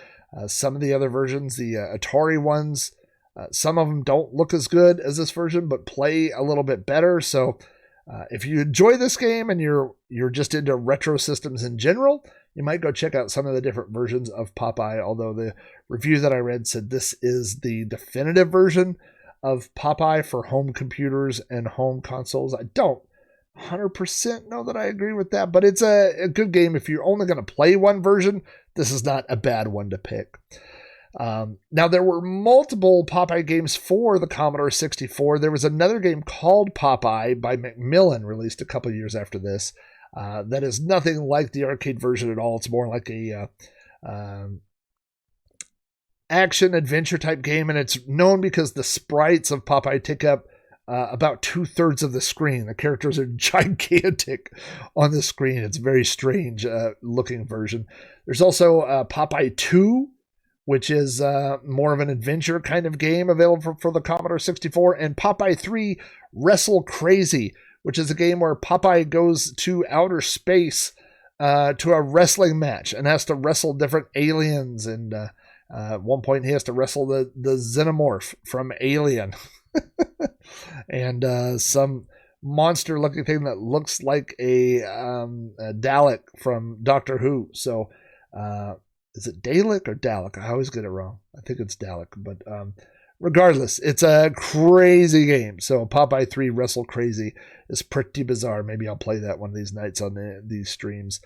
Some of the other versions, the Atari ones, some of them don't look as good as this version, but play a little bit better. So if you enjoy this game and you're just into retro systems in general, you might go check out some of the different versions of Popeye, although the review that I read said this is the definitive version of Popeye for home computers and home consoles. I don't 100% know that I agree with that, but it's a good game. If you're only going to play one version, this is not a bad one to pick. Now, there were multiple Popeye games for the Commodore 64. There was another game called Popeye by Macmillan, released a couple years after this, that is nothing like the arcade version at all. It's more like a action-adventure type game, and it's known because the sprites of Popeye take up about 2/3 of the screen. The characters are gigantic on the screen. It's a very strange looking version. There's also Popeye 2, which is more of an adventure kind of game available for the Commodore 64, and Popeye 3 Wrestle Crazy, which is a game where Popeye goes to outer space to a wrestling match and has to wrestle different aliens, and at one point he has to wrestle the Xenomorph from Alien. And some monster looking thing that looks like a Dalek from Doctor Who. So is it Dalek or Dalek? I always get it wrong. I think it's Dalek, but regardless, it's a crazy game. So Popeye 3 Wrestle Crazy is pretty bizarre. Maybe I'll play that one of these nights on these streams.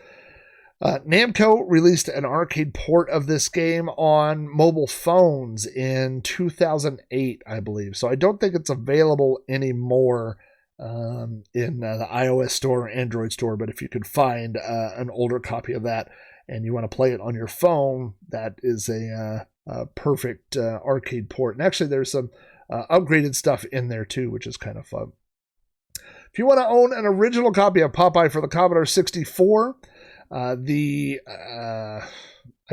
Namco released an arcade port of this game on mobile phones in 2008, I believe. So I don't think it's available anymore in the iOS store or Android store. But if you could find an older copy of that and you want to play it on your phone, that is a perfect arcade port. And actually, there's some upgraded stuff in there too, which is kind of fun. If you want to own an original copy of Popeye for the Commodore 64, I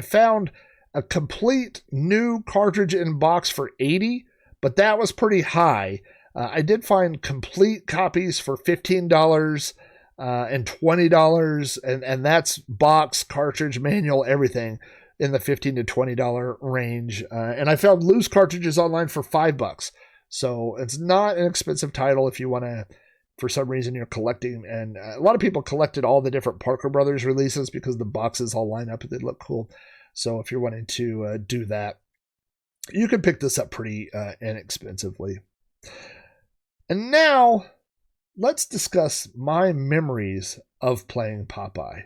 found a complete new cartridge in box for $80, but that was pretty high. I did find complete copies for $15 and $20, and that's box, cartridge, manual, everything in the $15 to $20 range. And I found loose cartridges online for $5. So it's not an expensive title if you want to, for some reason you're collecting. And a lot of people collected all the different Parker Brothers releases because the boxes all line up and they look cool. So if you're wanting to do that, you can pick this up pretty inexpensively. And now let's discuss my memories of playing Popeye.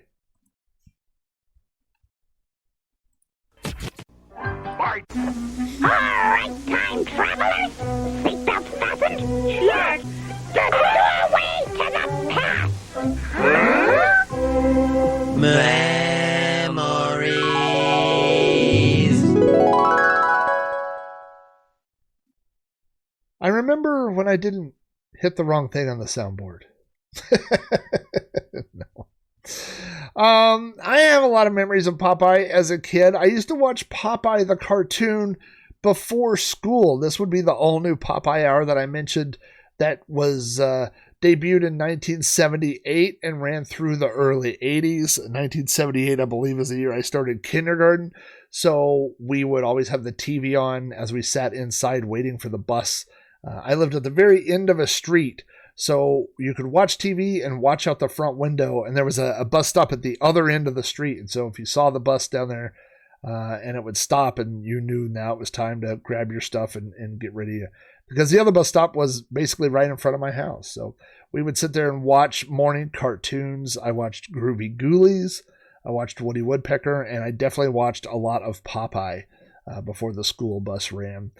Fight! All right, time travelers. Seatbelts fastened. Yes! Get On your way to the past. Memories. I remember when I didn't hit the wrong thing on the soundboard. No. I have a lot of memories of Popeye as a kid. I used to watch Popeye the cartoon before school. This would be the all-new Popeye Hour that I mentioned that was debuted in 1978 and ran through the early 80s. 1978, I believe, is the year I started kindergarten. So we would always have the TV on as we sat inside waiting for the bus. I lived at the very end of a street, so you could watch TV and watch out the front window, and there was a bus stop at the other end of the street. And so if you saw the bus down there and it would stop, and you knew now it was time to grab your stuff and get ready. Because the other bus stop was basically right in front of my house. So we would sit there and watch morning cartoons. I watched Groovy Ghoulies. I watched Woody Woodpecker, and I definitely watched a lot of Popeye before the school bus ran.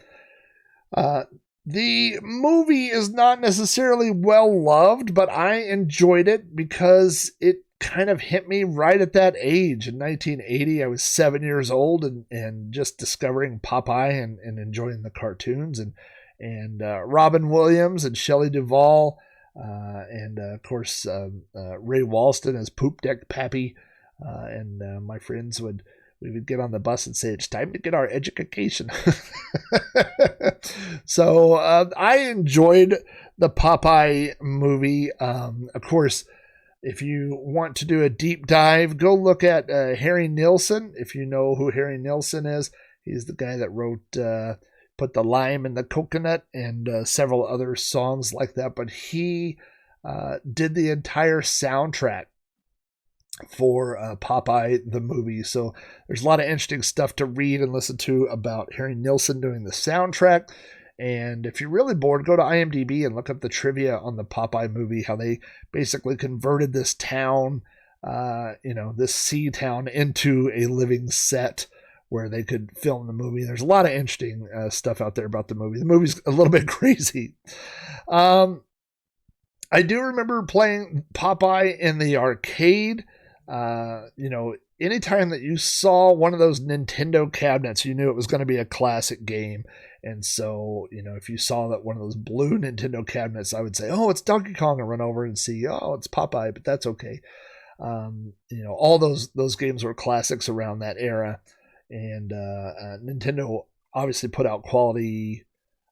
The movie is not necessarily well loved, but I enjoyed it because it kind of hit me right at that age. In 1980, I was 7 years old and just discovering Popeye and enjoying the cartoons and Robin Williams and Shelley Duvall and of course Ray Walston as Poop Deck Pappy and my friends we would get on the bus and say, it's time to get our education. So I enjoyed the Popeye movie. Of course, if you want to do a deep dive, go look at Harry Nilsson. If you know who Harry Nilsson is, he's the guy that wrote Put the Lime in the Coconut and several other songs like that. But he did the entire soundtrack for Popeye the movie. So there's a lot of interesting stuff to read and listen to about Harry Nilsson doing the soundtrack. And if you're really bored, go to IMDb and look up the trivia on the Popeye movie, how they basically converted this town, this sea town, into a living set where they could film the movie. There's a lot of interesting stuff out there about the movie. The movie's a little bit crazy. I do remember playing Popeye in the arcade. Anytime that you saw one of those Nintendo cabinets, you knew it was going to be a classic game. And so, if you saw that one of those blue Nintendo cabinets, I would say, oh, it's Donkey Kong, and run over and see, oh, it's Popeye, but that's okay. All those games were classics around that era. And Nintendo obviously put out quality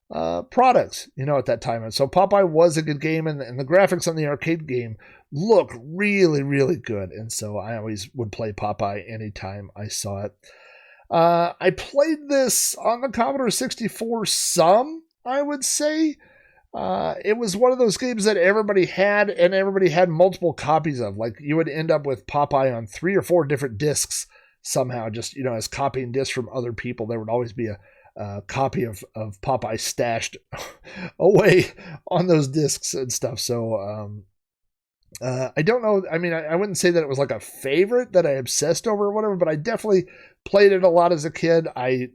products, at that time. And so Popeye was a good game, and the graphics on the arcade game look really, really good. And so I always would play Popeye anytime I saw it. I played this on the Commodore 64 some, I would say. It was one of those games that everybody had, and everybody had multiple copies of. Like, you would end up with Popeye on 3 or 4 different discs somehow, just, as copying discs from other people. There would always be a copy of Popeye stashed away on those discs and stuff. So I don't know. I mean, I wouldn't say that it was like a favorite that I obsessed over or whatever, but I definitely played it a lot as a kid. I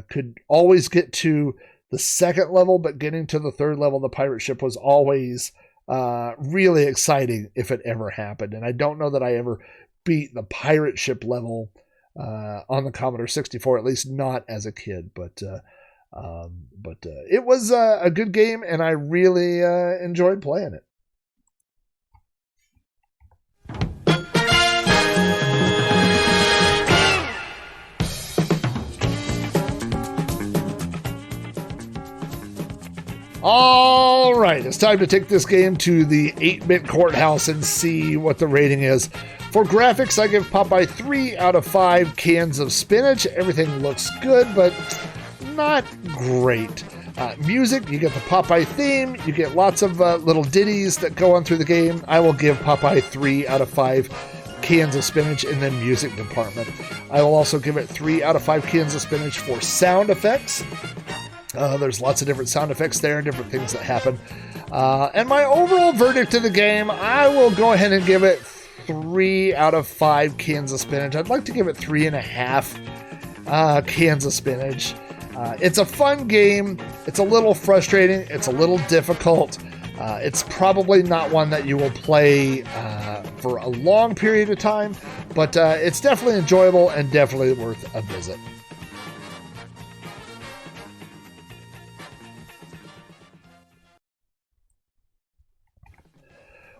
could always get to the second level, but getting to the third level, the pirate ship, was always really exciting if it ever happened. And I don't know that I ever beat the pirate ship level on the Commodore 64, at least not as a kid, but it was a good game, and I really enjoyed playing it. All right, it's time to take this game to the 8-bit courthouse and see what the rating is. For graphics, I give Popeye 3 out of 5 cans of spinach. Everything looks good, but not great. Music, you get the Popeye theme. You get lots of little ditties that go on through the game. I will give Popeye 3 out of 5 cans of spinach in the music department. I will also give it 3 out of 5 cans of spinach for sound effects. There's lots of different sound effects there and different things that happen. And my overall verdict of the game, I will go ahead and give it 3 out of 5 cans of spinach. I'd like to give it 3.5 cans of spinach. It's a fun game. It's a little frustrating. It's a little difficult. It's probably not one that you will play for a long period of time, but it's definitely enjoyable and definitely worth a visit.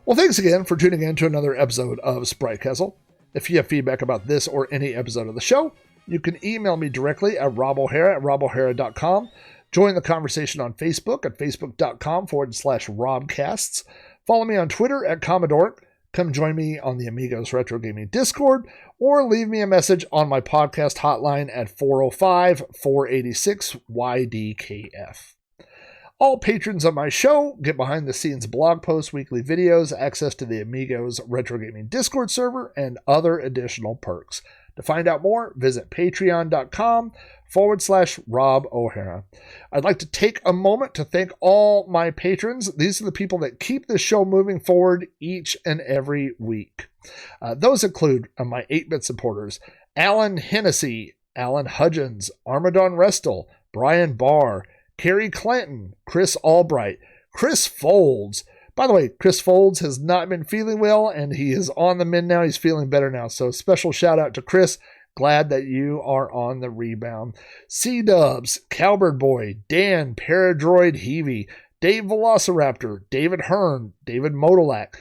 Well, thanks again for tuning in to another episode of Sprite Castle. If you have feedback about this or any episode of the show, you can email me directly at robohara@robohara.com. Join the conversation on Facebook at facebook.com/robcasts. Follow me on Twitter at Commodore. Come join me on the Amigos Retro Gaming Discord, or leave me a message on my podcast hotline at 405-486-YDKF. All patrons of my show get behind-the-scenes blog posts, weekly videos, access to the Amigos Retro Gaming Discord server, and other additional perks. To find out more, visit patreon.com/Rob O'Hara. I'd like to take a moment to thank all my patrons. These are the people that keep the show moving forward each and every week. Those include my 8-bit supporters: Alan Hennessy, Alan Hudgens, Armadon Restel, Brian Barr, Carrie Clanton, Chris Albright, Chris Folds. By the way, Chris Folds has not been feeling well, and he is on the mend now. He's feeling better now. So special shout out to Chris. Glad that you are on the rebound. C-Dubs, Cowbird Boy, Dan, Paradroid Heavy, Dave Velociraptor, David Hearn, David Modolak.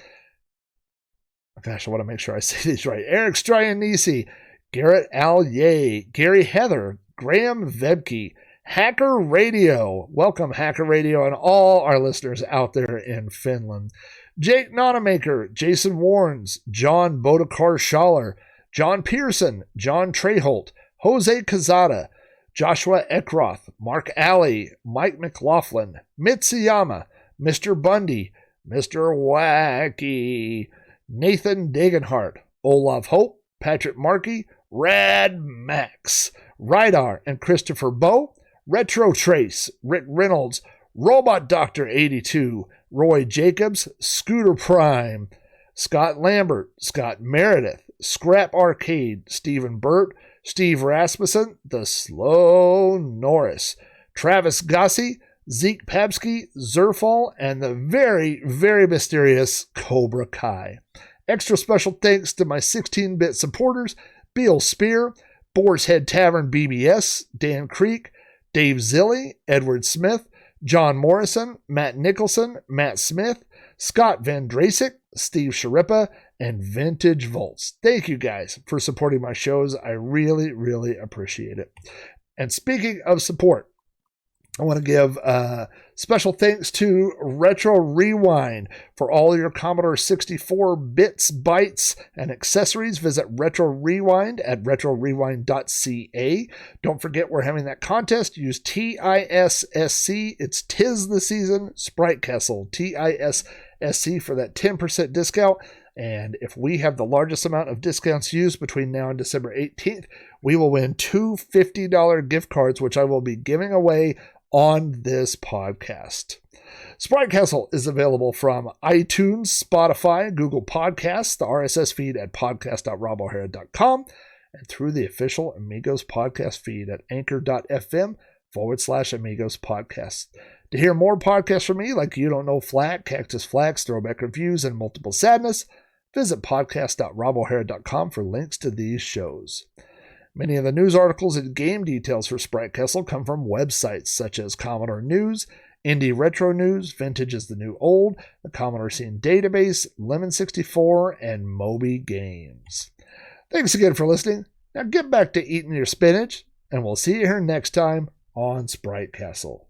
Gosh, I want to make sure I say these right. Eric Stryanisi, Garrett Alye, Gary Heather, Graham Vebke, Hacker Radio. Welcome, Hacker Radio, and all our listeners out there in Finland. Jake Nonamaker, Jason Warrens, John Bodekar Schaller, John Pearson, John Treholt, Jose Cazada, Joshua Eckroth, Mark Alley, Mike McLaughlin, Mitsuyama, Mr. Bundy, Mr. Wacky, Nathan Dagenhart, Olaf Hope, Patrick Markey, Rad Max, Rydar and Christopher Bow, Retro Trace, Rick Reynolds, Robot Doctor 82, Roy Jacobs, Scooter Prime, Scott Lambert, Scott Meredith, Scrap Arcade, Stephen Burt, Steve Rasmussen, The Slow Norris, Travis Gossi, Zeke Pabsky, Zerfall, and the very, very mysterious Cobra Kai. Extra special thanks to my 16-bit supporters, Beal Spear, Boar's Head Tavern BBS, Dan Creek, Dave Zilli, Edward Smith, John Morrison, Matt Nicholson, Matt Smith, Scott Van Drasic, Steve Sharippa, and Vintage Volts. Thank you guys for supporting my shows. I really, really appreciate it. And speaking of support, I want to give special thanks to Retro Rewind for all your Commodore 64 bits, bytes, and accessories. Visit Retro Rewind at retrorewind.ca. Don't forget we're having that contest. Use TISSC. It's Tis the Season Sprite Castle. TISSC for that 10% discount. And if we have the largest amount of discounts used between now and December 18th, we will win 2 $50 gift cards, which I will be giving away on this podcast. Sprite Castle is available from iTunes, Spotify, Google Podcasts, the RSS feed at podcast.robohara.com, and through the official Amigos podcast feed at anchor.fm/Amigos Podcasts. To hear more podcasts from me, like You Don't Know Flack, Cactus Flax, Throwback Reviews, and Multiple Sadness, visit podcast.robohara.com for links to these shows. Many of the news articles and game details for Sprite Castle come from websites such as Commodore News, Indie Retro News, Vintage is the New Old, the Commodore Scene Database, Lemon 64, and Moby Games. Thanks again for listening. Now get back to eating your spinach, and we'll see you here next time on Sprite Castle.